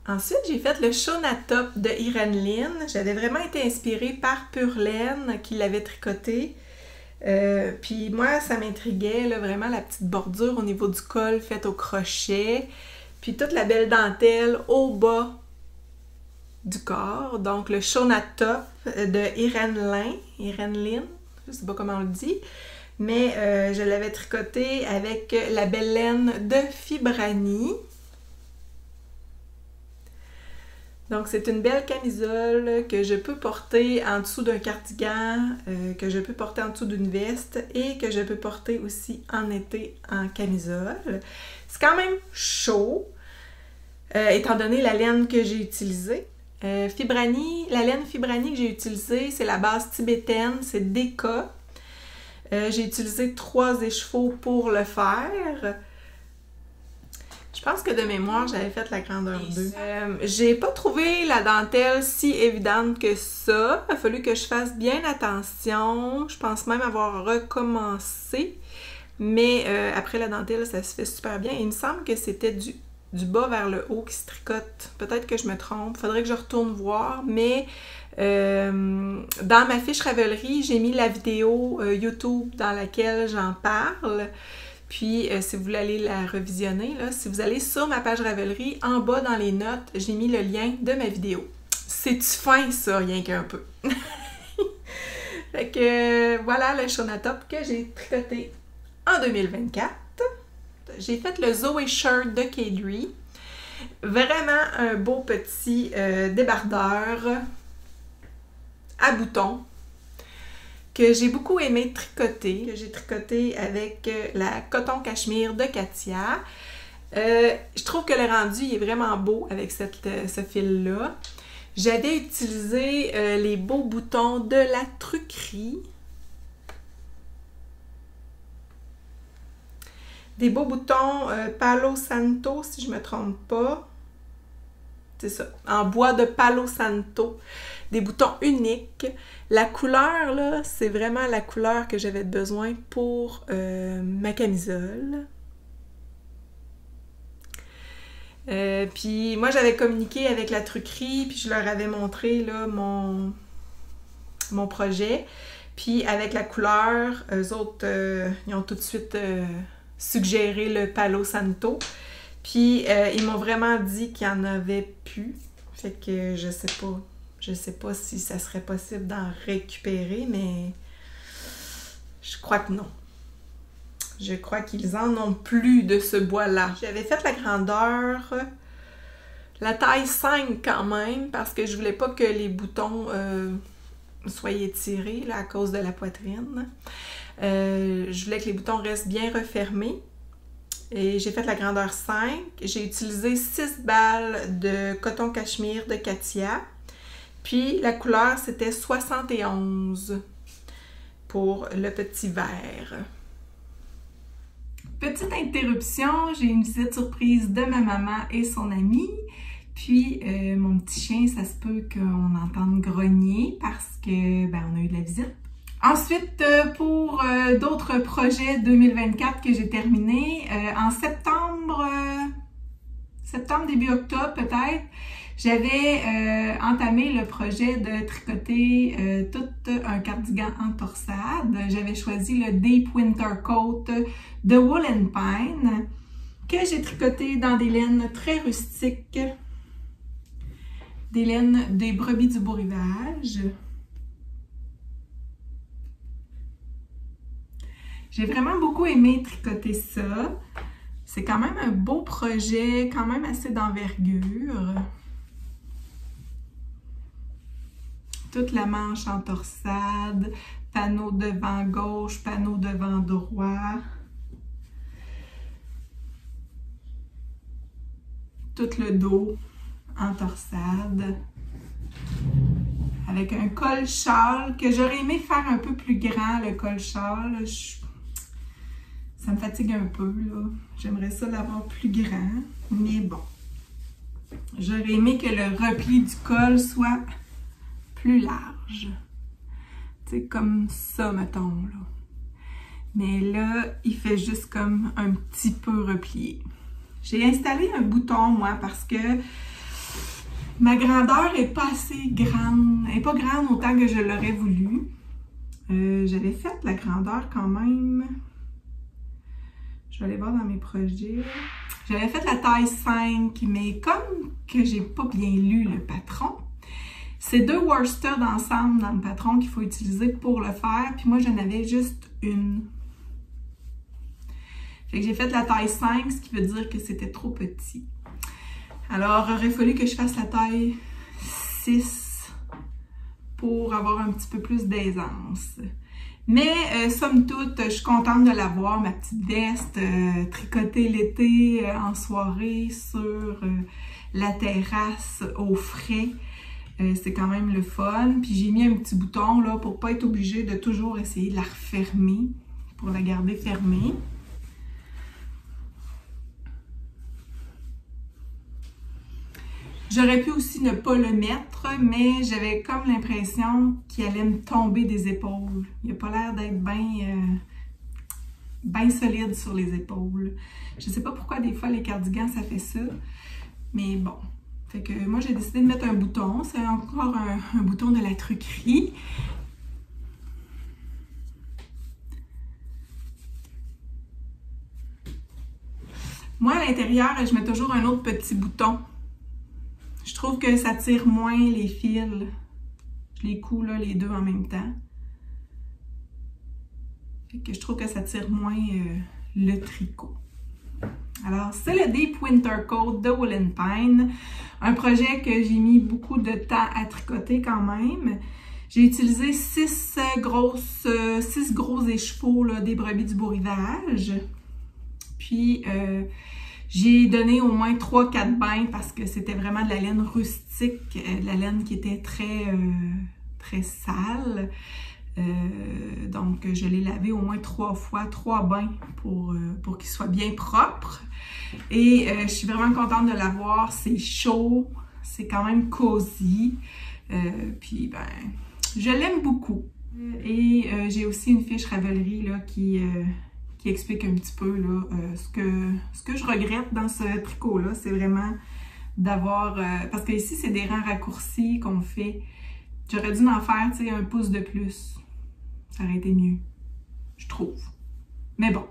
Speaker 1: Ensuite, j'ai fait le Shona Top de Irene Lynn. J'avais vraiment été inspirée par Pure Laine qui l'avait tricoté. Puis moi, ça m'intriguait, vraiment la petite bordure au niveau du col faite au crochet. Puis toute la belle dentelle au bas du corps. Donc le Shona Top de Irene Lynn, je sais pas comment on le dit. Mais je l'avais tricoté avec la belle laine de Fibrani. Donc, c'est une belle camisole que je peux porter en dessous d'un cardigan, que je peux porter en dessous d'une veste et que je peux porter aussi en été en camisole. C'est quand même chaud, étant donné la laine que j'ai utilisée. La laine Fibrani que j'ai utilisée, c'est la base tibétaine, c'est Deka. J'ai utilisé 3 écheveaux pour le faire. Je pense que de mémoire, j'avais fait la grandeur 2. J'ai pas trouvé la dentelle si évidente que ça. Il a fallu que je fasse bien attention. Je pense même avoir recommencé. Mais après la dentelle, ça se fait super bien. Il me semble que c'était du bas vers le haut qui se tricote. Peut-être que je me trompe. Faudrait que je retourne voir. Mais dans ma fiche Ravelry, j'ai mis la vidéo YouTube dans laquelle j'en parle. Puis, si vous voulez aller la revisionner, là, si vous allez sur ma page Ravelry, en bas dans les notes, j'ai mis le lien de ma vidéo. C'est-tu fin, ça, rien qu'un peu? Fait que, voilà le Shona Top que j'ai tricoté en 2024. J'ai fait le Zoé Shirt de Kadri. Vraiment un beau petit débardeur à boutons, que j'ai beaucoup aimé tricoter, que j'ai tricoté avec la coton cachemire de Katia. Je trouve que le rendu il est vraiment beau avec ce fil-là. J'avais utilisé les beaux boutons de la Truquerie. Des beaux boutons Palo Santo, si je ne me trompe pas. C'est ça, en bois de Palo Santo. Des boutons uniques. La couleur, là, c'est vraiment la couleur que j'avais besoin pour ma camisole. Puis moi, j'avais communiqué avec la Truquerie, puis je leur avais montré là, mon projet. Puis avec la couleur, eux autres, ils ont tout de suite suggéré le Palo Santo. Puis ils m'ont vraiment dit qu'il n'y en avait plus. Fait que je sais pas si ça serait possible d'en récupérer, mais je crois que non. Je crois qu'ils en ont plus de ce bois-là. J'avais fait la grandeur, la taille 5 quand même, parce que je voulais pas que les boutons soient étirés là, à cause de la poitrine. Je voulais que les boutons restent bien refermés. Et j'ai fait la grandeur 5. J'ai utilisé 6 balles de coton cachemire de Katia. Puis la couleur, c'était 71 pour le petit vert. Petite interruption, j'ai une visite surprise de ma maman et son amie. Puis mon petit chien, ça se peut qu'on entende grogner parce que on a eu de la visite. Ensuite, pour d'autres projets 2024 que j'ai terminés, en septembre, début octobre peut-être,
Speaker 2: J'avais entamé le projet de tricoter tout un cardigan en torsade. J'avais choisi le Deep Winter Coat de Wool & Pine que j'ai tricoté dans des laines très rustiques, des laines des brebis du beau rivage. J'ai vraiment beaucoup aimé tricoter ça. C'est quand même un beau projet, quand même assez d'envergure. Toute la manche en torsade, panneau devant gauche, panneau devant droit. Tout le dos en torsade. Avec un col châle que j'aurais aimé faire un peu plus grand, le col châle. Ça me fatigue un peu, là. J'aimerais ça l'avoir plus grand, mais bon. J'aurais aimé que le repli du col soit plus large. Tu sais, comme ça, mettons, là. Mais là, il fait juste comme un petit peu replié. J'ai installé un bouton, moi, parce que ma grandeur est pas assez grande. Elle n'est pas grande autant que je l'aurais voulu. J'avais fait la grandeur quand même. Je vais aller voir dans mes projets. J'avais fait la taille 5, mais comme que j'ai pas bien lu le patron, c'est 2 worsteds ensemble dans le patron qu'il faut utiliser pour le faire. Puis moi, j'en avais juste une. Fait que j'ai fait la taille 5, ce qui veut dire que c'était trop petit. Alors, il aurait fallu que je fasse la taille 6 pour avoir un petit peu plus d'aisance. Mais, somme toute, je suis contente de l'avoir, ma petite veste, tricotée l'été en soirée sur la terrasse au frais. C'est quand même le fun. Puis j'ai mis un petit bouton là pour pas être obligée de toujours essayer de la refermer, pour la garder fermée. J'aurais pu aussi ne pas le mettre, mais j'avais comme l'impression qu'il allait me tomber des épaules. Il n'a pas l'air d'être bien solide sur les épaules. Je ne sais pas pourquoi des fois les cardigans ça fait ça, mais bon. Fait que moi j'ai décidé de mettre un bouton. C'est encore un bouton de la truquerie. Moi à l'intérieur, je mets toujours un autre petit bouton. Je trouve que ça tire moins les fils. Je les couds là, les deux en même temps. Fait que je trouve que ça tire moins le tricot. Alors, c'est le Deep Winter Coat de Wool & Pine. Un projet que j'ai mis beaucoup de temps à tricoter quand même. J'ai utilisé 6 gros écheveaux là, des brebis du beau rivage. Puis, j'ai donné au moins 3-4 bains parce que c'était vraiment de la laine rustique, de la laine qui était très sale. Donc, je l'ai lavé au moins 3 fois, 3 bains pour qu'il soit bien propre. Et je suis vraiment contente de l'avoir. C'est chaud, c'est quand même cosy. Puis, ben, je l'aime beaucoup. Et j'ai aussi une fiche Ravelry là, qui explique un petit peu là, ce que je regrette dans ce tricot-là. C'est vraiment d'avoir... parce que ici, c'est des rangs raccourcis qu'on fait. J'aurais dû en faire, tu sais, 1 pouce de plus. Ça aurait été mieux, je trouve. Mais bon,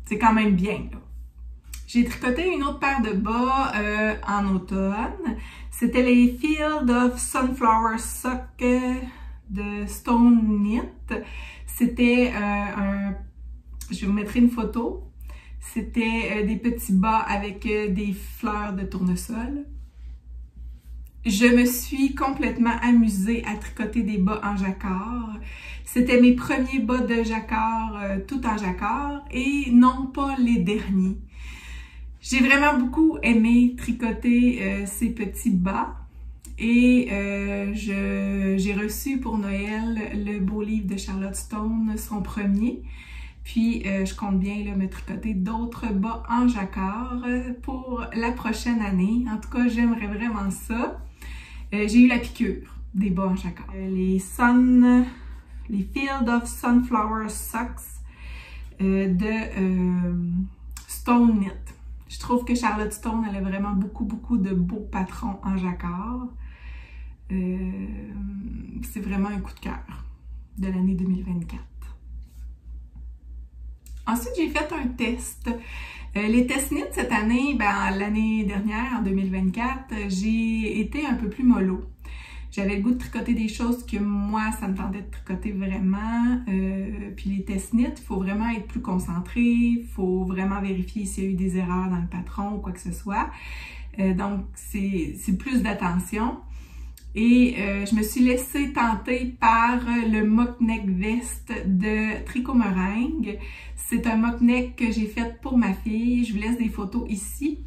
Speaker 2: c'est quand même bien, là. J'ai tricoté une autre paire de bas en automne. C'était les Field of Sunflower Sock de Stone Knit. C'était je vous mettrai une photo. C'était des petits bas avec des fleurs de tournesol. Je me suis complètement amusée à tricoter des bas en jacquard. C'était mes premiers bas de jacquard, tout en jacquard, et non pas les derniers. J'ai vraiment beaucoup aimé tricoter ces petits bas. Et j'ai reçu pour Noël le beau livre de Charlotte Stone, son premier. Puis, je compte bien là, me tricoter d'autres bas en jacquard pour la prochaine année. En tout cas, j'aimerais vraiment ça. J'ai eu la piqûre des bas en jacquard. Les Field of Sunflower Socks de Stone Knit.
Speaker 1: Je trouve que Charlotte Stone, elle a vraiment beaucoup de beaux patrons en jacquard. C'est vraiment un coup de cœur de l'année 2024. Ensuite, j'ai fait un test. Les tests knits cette année, l'année dernière, en 2024, j'ai été un peu plus mollo. J'avais le goût de tricoter des choses que moi, ça me tentait de tricoter vraiment. Puis les tests knits, il faut vraiment être plus concentré, il faut vraiment vérifier s'il y a eu des erreurs dans le patron ou quoi que ce soit. Donc, c'est plus d'attention. Et je me suis laissée tenter par le mock neck veste de Tricot Meringue. C'est un mock neck que j'ai fait pour ma fille. Je vous laisse des photos ici.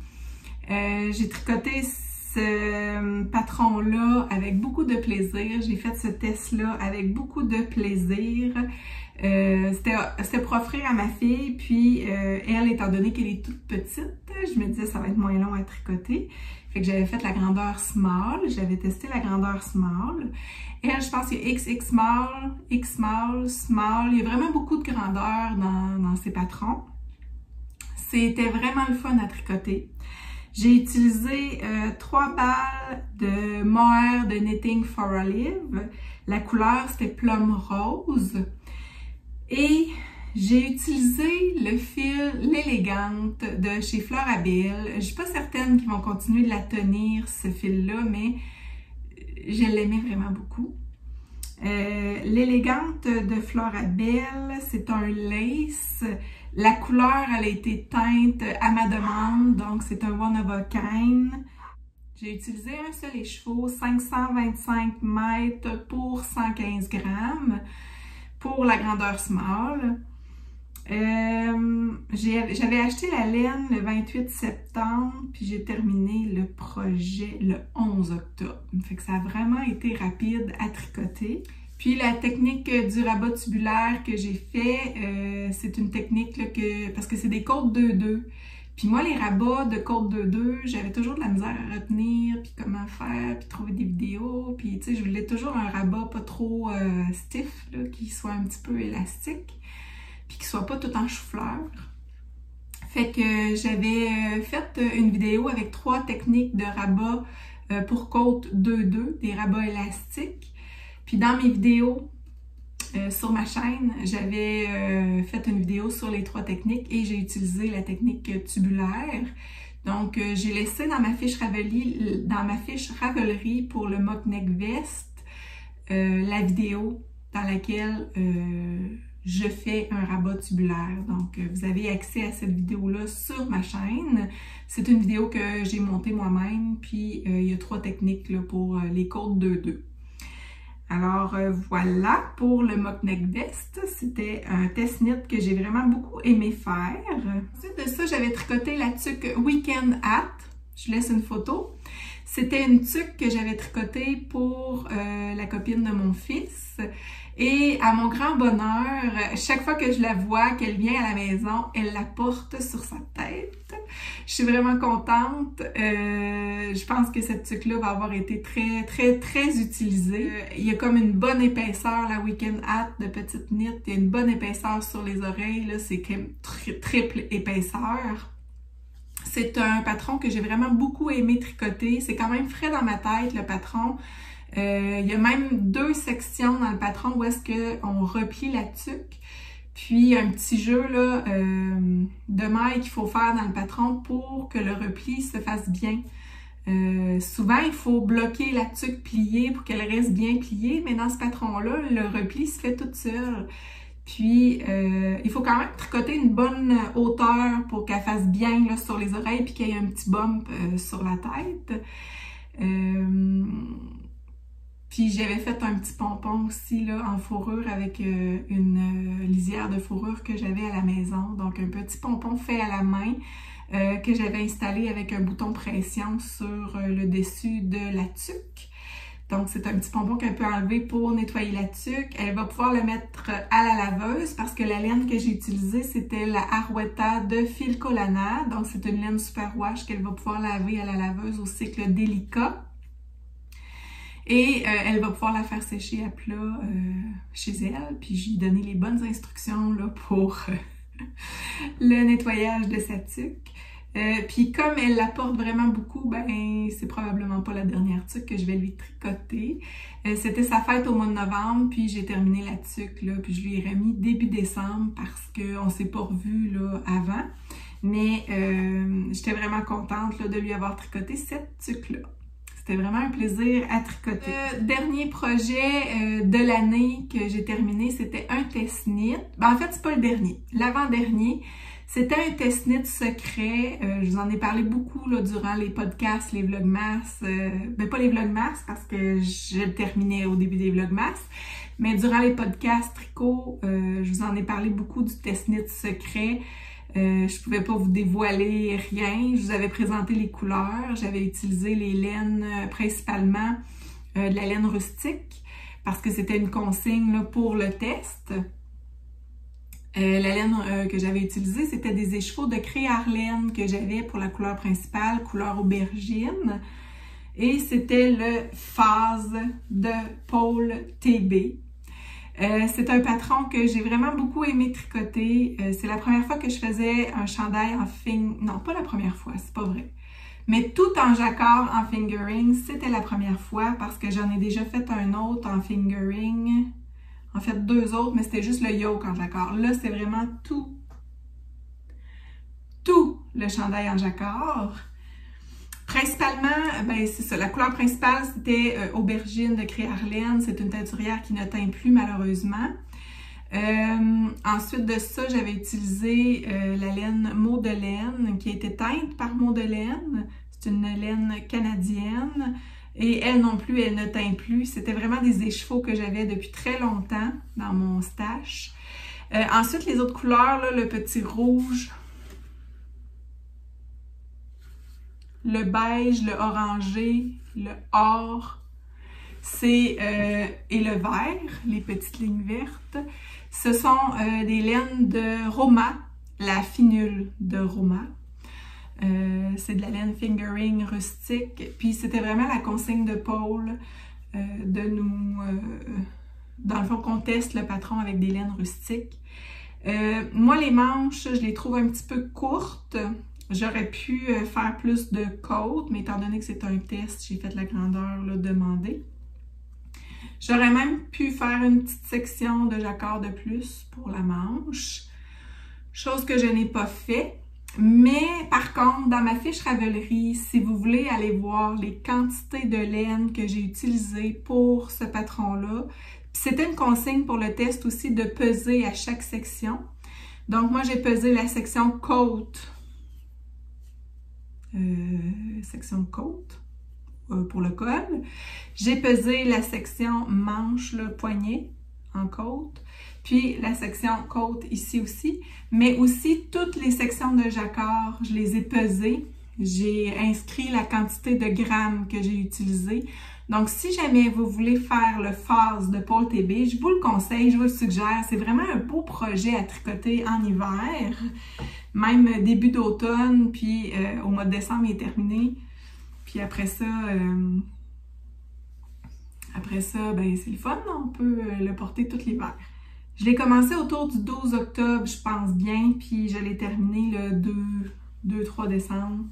Speaker 1: J'ai tricoté ce patron-là avec beaucoup de plaisir. J'ai fait ce test-là avec beaucoup de plaisir. C'était pour offrir à ma fille, puis elle, étant donné qu'elle est toute petite, je me disais ça va être moins long à tricoter. Fait que j'avais fait la grandeur small, j'avais testé la grandeur small. Elle, je pense qu'il y a XX small, X small, small. Il y a vraiment beaucoup de grandeur dans ces patrons. C'était vraiment le fun à tricoter. J'ai utilisé 3 balles de mohair de Knitting for Olive. La couleur, c'était plum rose. Et j'ai utilisé le fil l'élégante de chez Florabelle. Je suis pas certaine qu'ils vont continuer de la tenir, ce fil-là, mais je l'aimais vraiment beaucoup. L'élégante de Florabelle, c'est un lace. La couleur, elle a été teinte à ma demande, donc c'est un one of a kind. J'ai utilisé un seul écheveau, 525 mètres pour 115 grammes pour la grandeur small. J'avais acheté la laine le 28 septembre, puis j'ai terminé le projet le 11 octobre. Fait que ça a vraiment été rapide à tricoter. Puis la technique du rabat tubulaire que j'ai fait, c'est une technique là, parce que c'est des côtes 2-2. Puis moi, les rabats de côte 2-2, j'avais toujours de la misère à retenir, puis comment faire, puis trouver des vidéos. Puis tu sais, je voulais toujours un rabat pas trop stiff, là, qui soit un petit peu élastique, puis qui soit pas tout en chou-fleur. Fait que j'avais fait une vidéo avec 3 techniques de rabat pour côte 2-2, des rabats élastiques. Puis dans mes vidéos sur ma chaîne, j'avais fait une vidéo sur les 3 techniques et j'ai utilisé la technique tubulaire. Donc, j'ai laissé dans ma fiche Ravelry pour le mock neck vest la vidéo dans laquelle je fais un rabat tubulaire. Donc, vous avez accès à cette vidéo-là sur ma chaîne. C'est une vidéo que j'ai montée moi-même, puis il y a 3 techniques là, pour les côtes 2-2. Alors voilà pour le mock neck vest. C'était un test knit que j'ai vraiment beaucoup aimé faire. Ensuite de ça, j'avais tricoté la tuque Weekend Hat. Je vous laisse une photo. C'était une tuque que j'avais tricotée pour la copine de mon fils. Et à mon grand bonheur, chaque fois que je la vois, qu'elle vient à la maison, elle la porte sur sa tête. Je suis vraiment contente. Je pense que cette tuque-là va avoir été très utilisée. Il y a comme une bonne épaisseur, la Weekend Hat de petite knit. Il y a une bonne épaisseur sur les oreilles. Là, c'est comme triple épaisseur. C'est un patron que j'ai vraiment beaucoup aimé tricoter. C'est quand même frais dans ma tête, le patron. Il y a même 2 sections dans le patron où est-ce qu'on replie la tuque. Puis un petit jeu là, de mailles qu'il faut faire dans le patron pour que le repli se fasse bien. Souvent, il faut bloquer la tuque pliée pour qu'elle reste bien pliée, mais dans ce patron-là, le repli se fait tout seul. Puis, il faut quand même tricoter une bonne hauteur pour qu'elle fasse bien là, sur les oreilles puis qu'il y ait un petit bump sur la tête. Puis j'avais fait un petit pompon aussi là, en fourrure avec une lisière de fourrure que j'avais à la maison. Donc un petit pompon fait à la main que j'avais installé avec un bouton pression sur le dessus de la tuque. Donc c'est un petit pompon qu'elle peut enlever pour nettoyer la tuque. Elle va pouvoir le mettre à la laveuse parce que la laine que j'ai utilisée c'était la Arwetta de Filcolana. Donc c'est une laine super wash qu'elle va pouvoir laver à la laveuse au cycle délicat. Et elle va pouvoir la faire sécher à plat chez elle. Puis j'ai donné les bonnes instructions là, pour le nettoyage de sa tuque. Puis comme elle l'apporte vraiment beaucoup, ben c'est probablement pas la dernière tuque que je vais lui tricoter. C'était sa fête au mois de novembre, puis j'ai terminé la tuque, là, puis je lui ai remis début décembre parce qu'on s'est pas revus là, avant. Mais j'étais vraiment contente là, de lui avoir tricoté cette tuque-là. C'était vraiment un plaisir à tricoter. Dernier projet de l'année que j'ai terminé, c'était un test-knit. Ben, en fait, c'est pas le dernier, l'avant-dernier. C'était un test-knit secret. Je vous en ai parlé beaucoup là, durant les podcasts, les vlogmas. Ben pas les vlogmas parce que je le terminais au début des vlogmas. Mais durant les podcasts tricot, je vous en ai parlé beaucoup du test-knit secret. Je pouvais pas vous dévoiler rien. Je vous avais présenté les couleurs. J'avais utilisé les laines, principalement de la laine rustique, parce que c'était une consigne là, pour le test. La laine que j'avais utilisée, c'était des écheveaux de Cré-Arlène que j'avais pour la couleur principale, couleur aubergine. Et c'était le Phase de Paul TB. C'est un patron que j'ai vraiment beaucoup aimé tricoter. C'est la première fois que je faisais un chandail en non, pas la première fois, c'est pas vrai. Mais tout en jacquard en fingering, c'était la première fois parce que j'en ai déjà fait un autre en fingering. En fait, 2 autres, mais c'était juste le yoke en jacquard. Là, c'est vraiment tout le chandail en jacquard. Principalement, ben c'est ça, la couleur principale, c'était aubergine de Cré-Arlène. C'est une teinturière qui ne teint plus, malheureusement. Ensuite de ça, j'avais utilisé la laine Maudelaine, qui a été teinte par Maudelaine. C'est une laine canadienne. Et elle non plus, elle ne teint plus. C'était vraiment des écheveaux que j'avais depuis très longtemps dans mon stash. Ensuite, les autres couleurs, là, le petit rouge, le beige, le orangé, le or, et le vert, les petites lignes vertes. Ce sont des laines de Roma, la finule de Roma. C'est de la laine fingering rustique. Puis c'était vraiment la consigne de Paul de nous... dans le fond, qu'on teste le patron avec des laines rustiques. Moi, les manches, je les trouve un petit peu courtes. J'aurais pu faire plus de côtes, mais étant donné que c'est un test, j'ai fait la grandeur là, demandée. J'aurais même pu faire une petite section de jacquard de plus pour la manche. Chose que je n'ai pas fait. Mais par contre, dans ma fiche Ravelry, si vous voulez aller voir les quantités de laine que j'ai utilisées pour ce patron-là, c'était une consigne pour le test aussi de peser à chaque section. Donc moi, j'ai pesé la section côte. Section côte pour le col. J'ai pesé la section manche, le poignet en côte. Puis la section côte ici aussi, mais aussi toutes les sections de jacquard, je les ai pesées. J'ai inscrit la quantité de grammes que j'ai utilisé. Donc, si jamais vous voulez faire le phase de Paul TB, je vous le conseille, je vous le suggère. C'est vraiment un beau projet à tricoter en hiver, même début d'automne, puis au mois de décembre, il est terminé. Puis après ça, ben, c'est le fun, on peut le porter tout l'hiver. Je l'ai commencé autour du 12 octobre, je pense bien, puis je l'ai terminé le 2-3 décembre.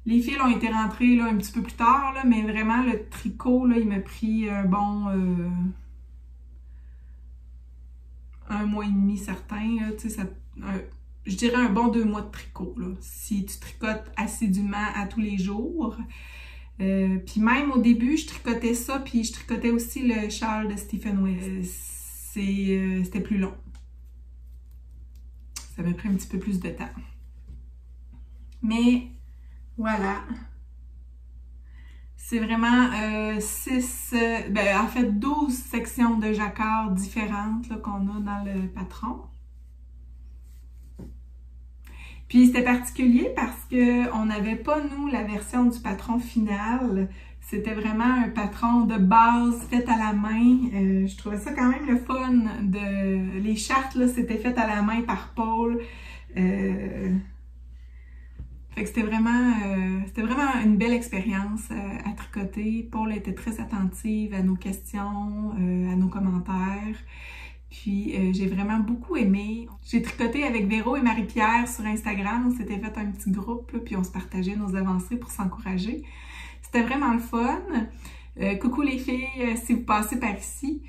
Speaker 1: Les fils ont été rentrés là, un petit peu plus tard, là, mais vraiment le tricot, là, il m'a pris un bon 1 mois et demi certain. Là, je dirais un bon 2 mois de tricot, là, si tu tricotes assidûment à tous les jours. Puis même au début, je tricotais ça, puis je tricotais aussi le châle de Stephen West. C'était plus long. Ça m'a pris un petit peu plus de temps. Mais voilà. C'est vraiment 12 sections de jacquard différentes qu'on a dans le patron. Puis c'était particulier parce qu'on n'avait pas, nous, la version du patron final. C'était vraiment un patron de base fait à la main. Je trouvais ça quand même le fun. Les chartes, là, c'était fait à la main par Paul. Fait que c'était vraiment une belle expérience à tricoter. Paul était très attentive à nos questions, à nos commentaires. Puis j'ai vraiment beaucoup aimé. J'ai tricoté avec Véro et Marie-Pierre sur Instagram. On s'était fait un petit groupe, là, puis on se partageait nos avancées pour s'encourager. C'était vraiment le fun. Coucou les filles, si vous passez par ici.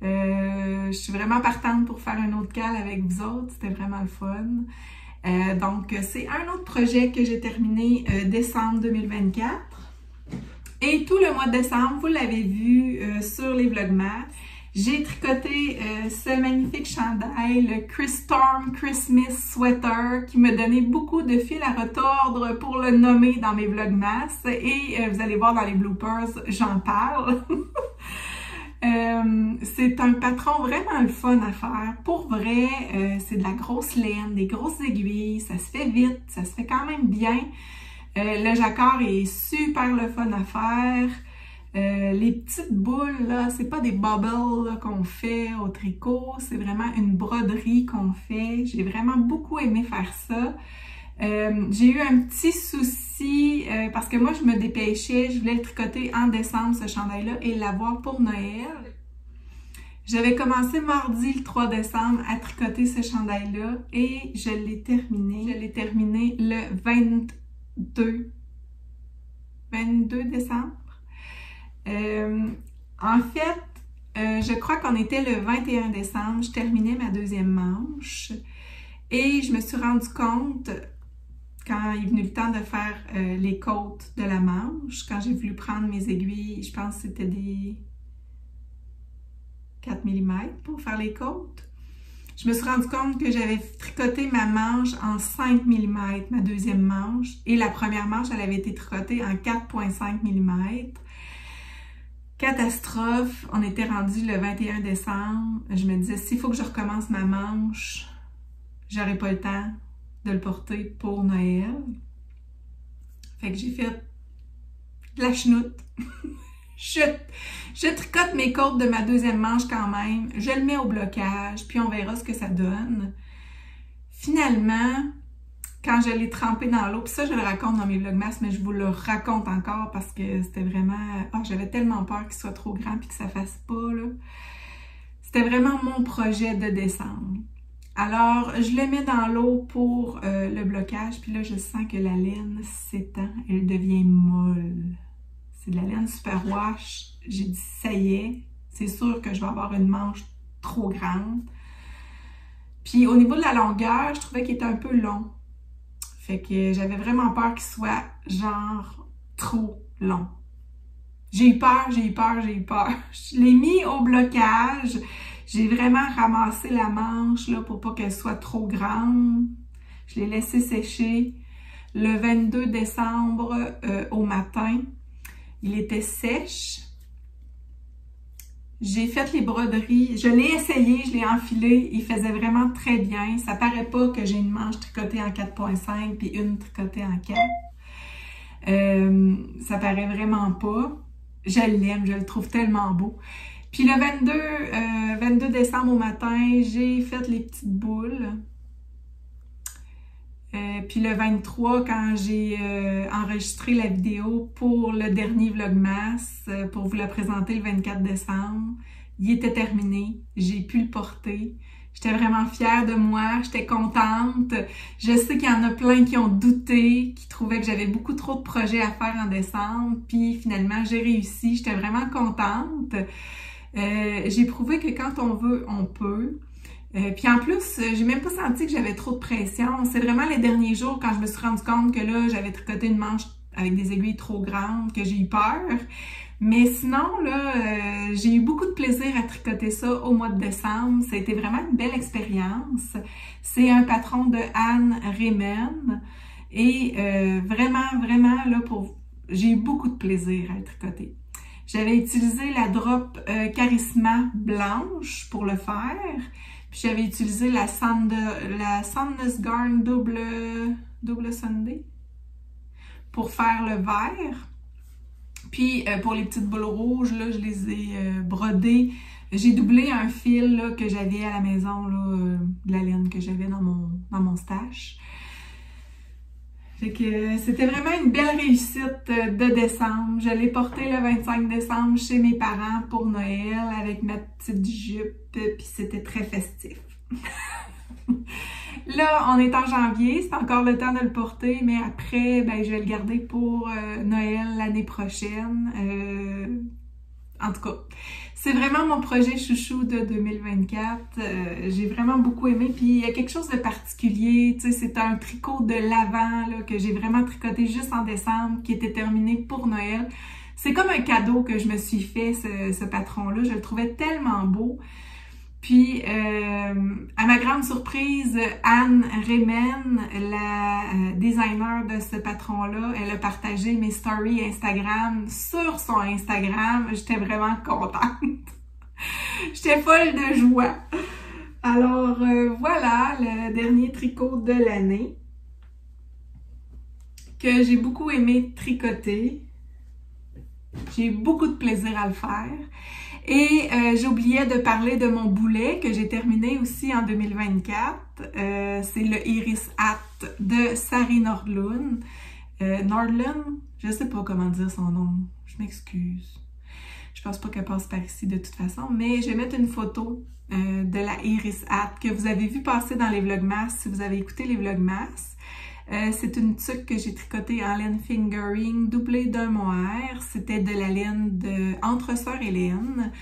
Speaker 1: Je suis vraiment partante pour faire un autre call avec vous autres. C'était vraiment le fun. Donc, c'est un autre projet que j'ai terminé décembre 2024. Et tout le mois de décembre, vous l'avez vu sur les Vlogmas, j'ai tricoté ce magnifique chandail, le Chris Storm Christmas Sweater, qui me donnait beaucoup de fil à retordre pour le nommer dans mes Vlogmas. Et vous allez voir dans les bloopers, j'en parle. C'est un patron vraiment le fun à faire. Pour vrai, c'est de la grosse laine, des grosses aiguilles, ça se fait vite, ça se fait quand même bien. Le jacquard est super le fun à faire. Les petites boules, là, c'est pas des bubbles qu'on fait au tricot, c'est vraiment une broderie qu'on fait. J'ai vraiment beaucoup aimé faire ça. J'ai eu un petit souci parce que moi, je me dépêchais, je voulais le tricoter en décembre, ce chandail-là, et l'avoir pour Noël. J'avais commencé mardi, le 3 décembre, à tricoter ce chandail-là et je l'ai terminé. Je l'ai terminé le 22 décembre. En fait, je crois qu'on était le 21 décembre, je terminais ma deuxième manche et je me suis rendu compte, quand il est venu le temps de faire les côtes de la manche, quand j'ai voulu prendre mes aiguilles, je pense que c'était des 4 mm pour faire les côtes, je me suis rendu compte que j'avais tricoté ma manche en 5 mm, ma deuxième manche, et la première manche, elle avait été tricotée en 4,5 mm. Catastrophe, on était rendu le 21 décembre. Je me disais, s'il faut que je recommence ma manche, j'aurais pas le temps de le porter pour Noël. Fait que j'ai fait de la chenoute. Je tricote mes côtes de ma deuxième manche quand même. Je le mets au blocage, puis on verra ce que ça donne. Finalement, quand je l'ai trempé dans l'eau, puis ça, je le raconte dans mes Vlogmas, mais je vous le raconte encore parce que c'était vraiment... Ah, j'avais tellement peur qu'il soit trop grand puis que ça fasse pas, là. C'était vraiment mon projet de décembre. Alors, je le mets dans l'eau pour le blocage, puis là, je sens que la laine s'étend, elle devient molle. C'est de la laine superwash. J'ai dit, ça y est, c'est sûr que je vais avoir une manche trop grande. Puis, au niveau de la longueur, je trouvais qu'il était un peu long. Fait que j'avais vraiment peur qu'il soit genre trop long. J'ai eu peur. Je l'ai mis au blocage. J'ai vraiment ramassé la manche là, pour pas qu'elle soit trop grande. Je l'ai laissé sécher. Le 22 décembre au matin, il était sèche. J'ai fait les broderies, je l'ai essayé, je l'ai enfilé, il faisait vraiment très bien. Ça paraît pas que j'ai une manche tricotée en 4,5 puis une tricotée en 4. Ça paraît vraiment pas. Je l'aime, je le trouve tellement beau. Puis le 22 décembre au matin, j'ai fait les petites boules. Puis le 23, quand j'ai enregistré la vidéo pour le dernier Vlogmas, pour vous la présenter le 24 décembre, il était terminé, j'ai pu le porter. J'étais vraiment fière de moi, j'étais contente. Je sais qu'il y en a plein qui ont douté, qui trouvaient que j'avais beaucoup trop de projets à faire en décembre, puis finalement j'ai réussi, j'étais vraiment contente. J'ai prouvé que quand on veut, on peut. Puis en plus, j'ai même pas senti que j'avais trop de pression. C'est vraiment les derniers jours quand je me suis rendu compte que là, j'avais tricoté une manche avec des aiguilles trop grandes, que j'ai eu peur. Mais sinon, là, j'ai eu beaucoup de plaisir à tricoter ça au mois de décembre. Ça a été vraiment une belle expérience. C'est un patron de Anne Remen. Et vraiment, là, j'ai eu beaucoup de plaisir à le tricoter. J'avais utilisé la drop Charisma blanche pour le faire. Puis j'avais utilisé la Sandnes Garn double Sunday pour faire le vert. Puis pour les petites boules rouges, là, je les ai brodées. J'ai doublé un fil là, que j'avais à la maison, là, de la laine que j'avais dans mon stash.
Speaker 2: Fait que c'était vraiment une belle réussite de décembre. Je l'ai porté le 25 décembre chez mes parents pour Noël avec ma petite jupe, puis c'était très festif. Là, on est en janvier, c'est encore le temps de le porter, mais après, ben, je vais le garder pour Noël l'année prochaine. En tout cas, c'est vraiment mon projet chouchou de 2024. J'ai vraiment beaucoup aimé. Puis il y a quelque chose de particulier. Tu sais, c'est un tricot de l'Avent là, que j'ai vraiment tricoté juste en décembre, qui était terminé pour Noël. C'est comme un cadeau que je me suis fait, ce patron-là. Je le trouvais tellement beau. Puis, à ma grande surprise, Anne Remen, la designer de ce patron-là, elle a partagé mes stories Instagram sur son Instagram. J'étais vraiment contente. J'étais folle de joie. Alors, voilà le dernier tricot de l'année que j'ai beaucoup aimé tricoter. J'ai eu beaucoup de plaisir à le faire. Et j'oubliais de parler de mon boulet que j'ai terminé aussi en 2024. C'est le Iris Hat de Sari Nordlund. Nordlund, je sais pas comment dire son nom. Je m'excuse. Je pense pas qu'elle passe par ici de toute façon. Mais je vais mettre une photo de la Iris Hat que vous avez vu passer dans les Vlogmas si vous avez écouté les Vlogmas. C'est une tuque que j'ai tricotée en laine fingering doublée d'un mohair. C'était de la laine de Entre Sœurs Hélène.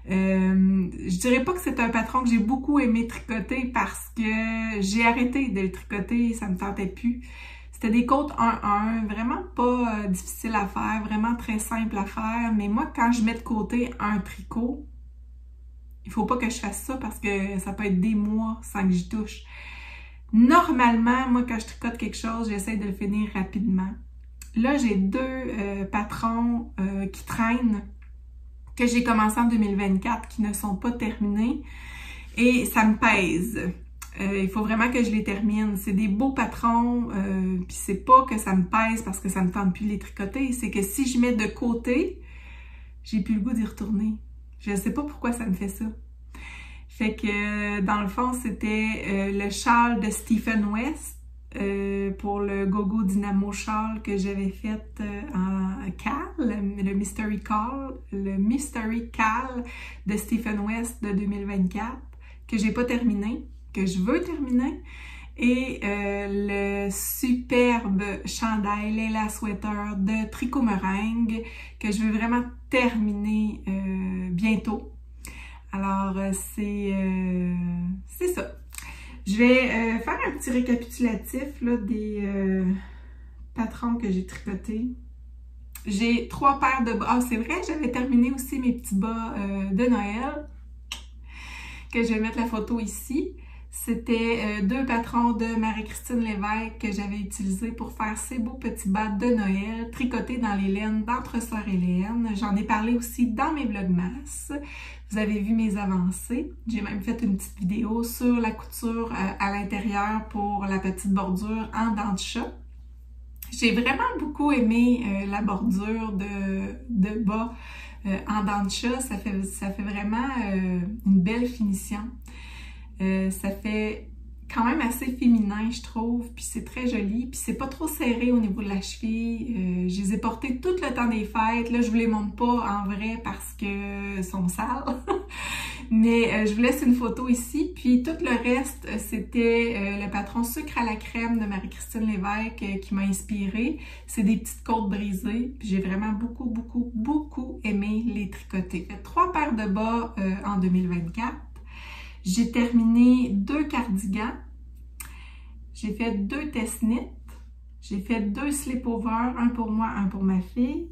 Speaker 2: Je dirais pas que c'est un patron que j'ai beaucoup aimé tricoter parce que j'ai arrêté de le tricoter, ça me tentait plus. C'était des côtes 1-1, vraiment pas difficile à faire, vraiment très simple à faire. Mais moi, quand je mets de côté un tricot, il faut pas que je fasse ça parce que ça peut être des mois sans que j'y touche. Normalement, moi, quand je tricote quelque chose, j'essaie de le finir rapidement. Là, j'ai deux patrons qui traînent, que j'ai commencé en 2024, qui ne sont pas terminés. Et ça me pèse. Il faut vraiment que je les termine. C'est des beaux patrons, puis c'est pas que ça me pèse parce que ça me tente plus de les tricoter. C'est que si je mets de côté, j'ai plus le goût d'y retourner. Je sais pas pourquoi ça me fait ça. Fait que, dans le fond, c'était le châle de Stephen West pour le Gogo Dynamo Châle que j'avais fait en Cal, le Mystery Cal de Stephen West de 2024, que j'ai pas terminé, que je veux terminer. Et le superbe chandail Leila Sweater de Tricot Meringue que je veux vraiment terminer bientôt. Alors, c'est ça. Je vais faire un petit récapitulatif là, des patrons que j'ai tricotés. J'ai 3 paires de bas. Ah, c'est vrai, j'avais terminé aussi mes petits bas de Noël, que je vais mettre la photo ici. C'était 2 patrons de Marie-Christine Lévesque que j'avais utilisés pour faire ces beaux petits bas de Noël, tricotés dans les laines d'Entre Sœurs Hélène. J'en ai parlé aussi dans mes Vlogmas. Vous avez vu mes avancées. J'ai même fait une petite vidéo sur la couture à l'intérieur pour la petite bordure en dents de chat. J'ai vraiment beaucoup aimé la bordure de bas en dents de chat. Ça fait vraiment une belle finition. Ça fait quand même assez féminin, je trouve, puis c'est très joli, puis c'est pas trop serré au niveau de la cheville. Je les ai portés tout le temps des fêtes. Là, je vous les montre pas en vrai parce que sont sales, mais je vous laisse une photo ici. Puis tout le reste, c'était le patron Sucre à la crème de Marie-Christine Lévesque qui m'a inspirée. C'est des petites côtes brisées, puis j'ai vraiment beaucoup aimé les tricoter. J'ai fait 3 paires de bas en 2024. J'ai terminé 2 cardigans, j'ai fait 2 test knit, j'ai fait 2 slip-over, un pour moi, un pour ma fille.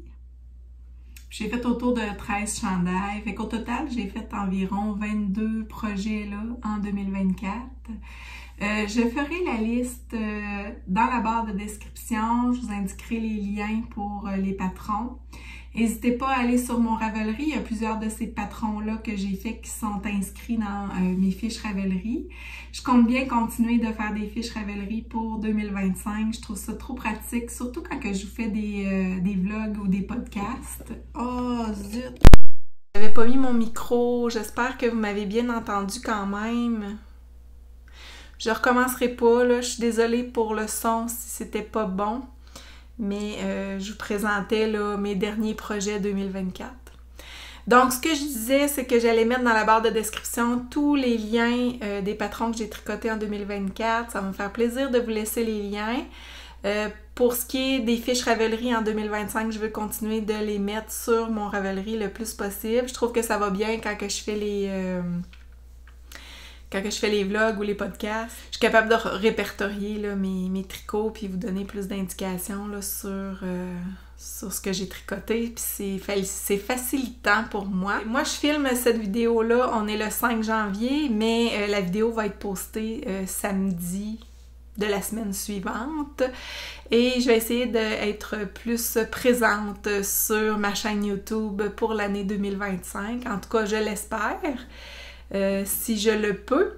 Speaker 2: J'ai fait autour de 13 chandails, fait qu'au total, j'ai fait environ 22 projets là en 2024. Je ferai la liste dans la barre de description, je vous indiquerai les liens pour les patrons. N'hésitez pas à aller sur mon Ravelry, il y a plusieurs de ces patrons-là que j'ai fait qui sont inscrits dans mes fiches Ravelry. Je compte bien continuer de faire des fiches Ravelry pour 2025, je trouve ça trop pratique, surtout quand je vous fais des vlogs ou des podcasts. Oh zut! J'avais pas mis mon micro, j'espère que vous m'avez bien entendu quand même.
Speaker 1: Je recommencerai pas, là. Je suis désolée pour le son si c'était pas bon. Mais je vous présentais là, mes derniers projets 2024. Donc, ce que je disais, c'est que j'allais mettre dans la barre de description tous les liens des patrons que j'ai tricotés en 2024. Ça va me faire plaisir de vous laisser les liens. Pour ce qui est des fiches Ravelry en 2025, je veux continuer de les mettre sur mon Ravelry le plus possible. Je trouve que ça va bien quand que je fais les vlogs ou les podcasts. Je suis capable de répertorier là, mes tricots puis vous donner plus d'indications là, sur ce que j'ai tricoté. Puis c'est facilitant pour moi. Moi, je filme cette vidéo-là, on est le 5 janvier, mais la vidéo va être postée samedi de la semaine suivante. Et je vais essayer d'être plus présente sur ma chaîne YouTube pour l'année 2025. En tout cas, je l'espère. Si je le peux.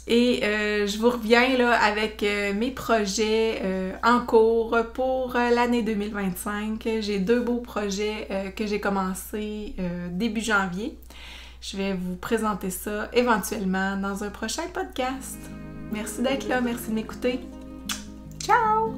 Speaker 1: Et je vous reviens là avec mes projets en cours pour l'année 2025. J'ai 2 beaux projets que j'ai commencé début janvier. Je vais vous présenter ça éventuellement dans un prochain podcast. Merci d'être là, merci de m'écouter. Ciao!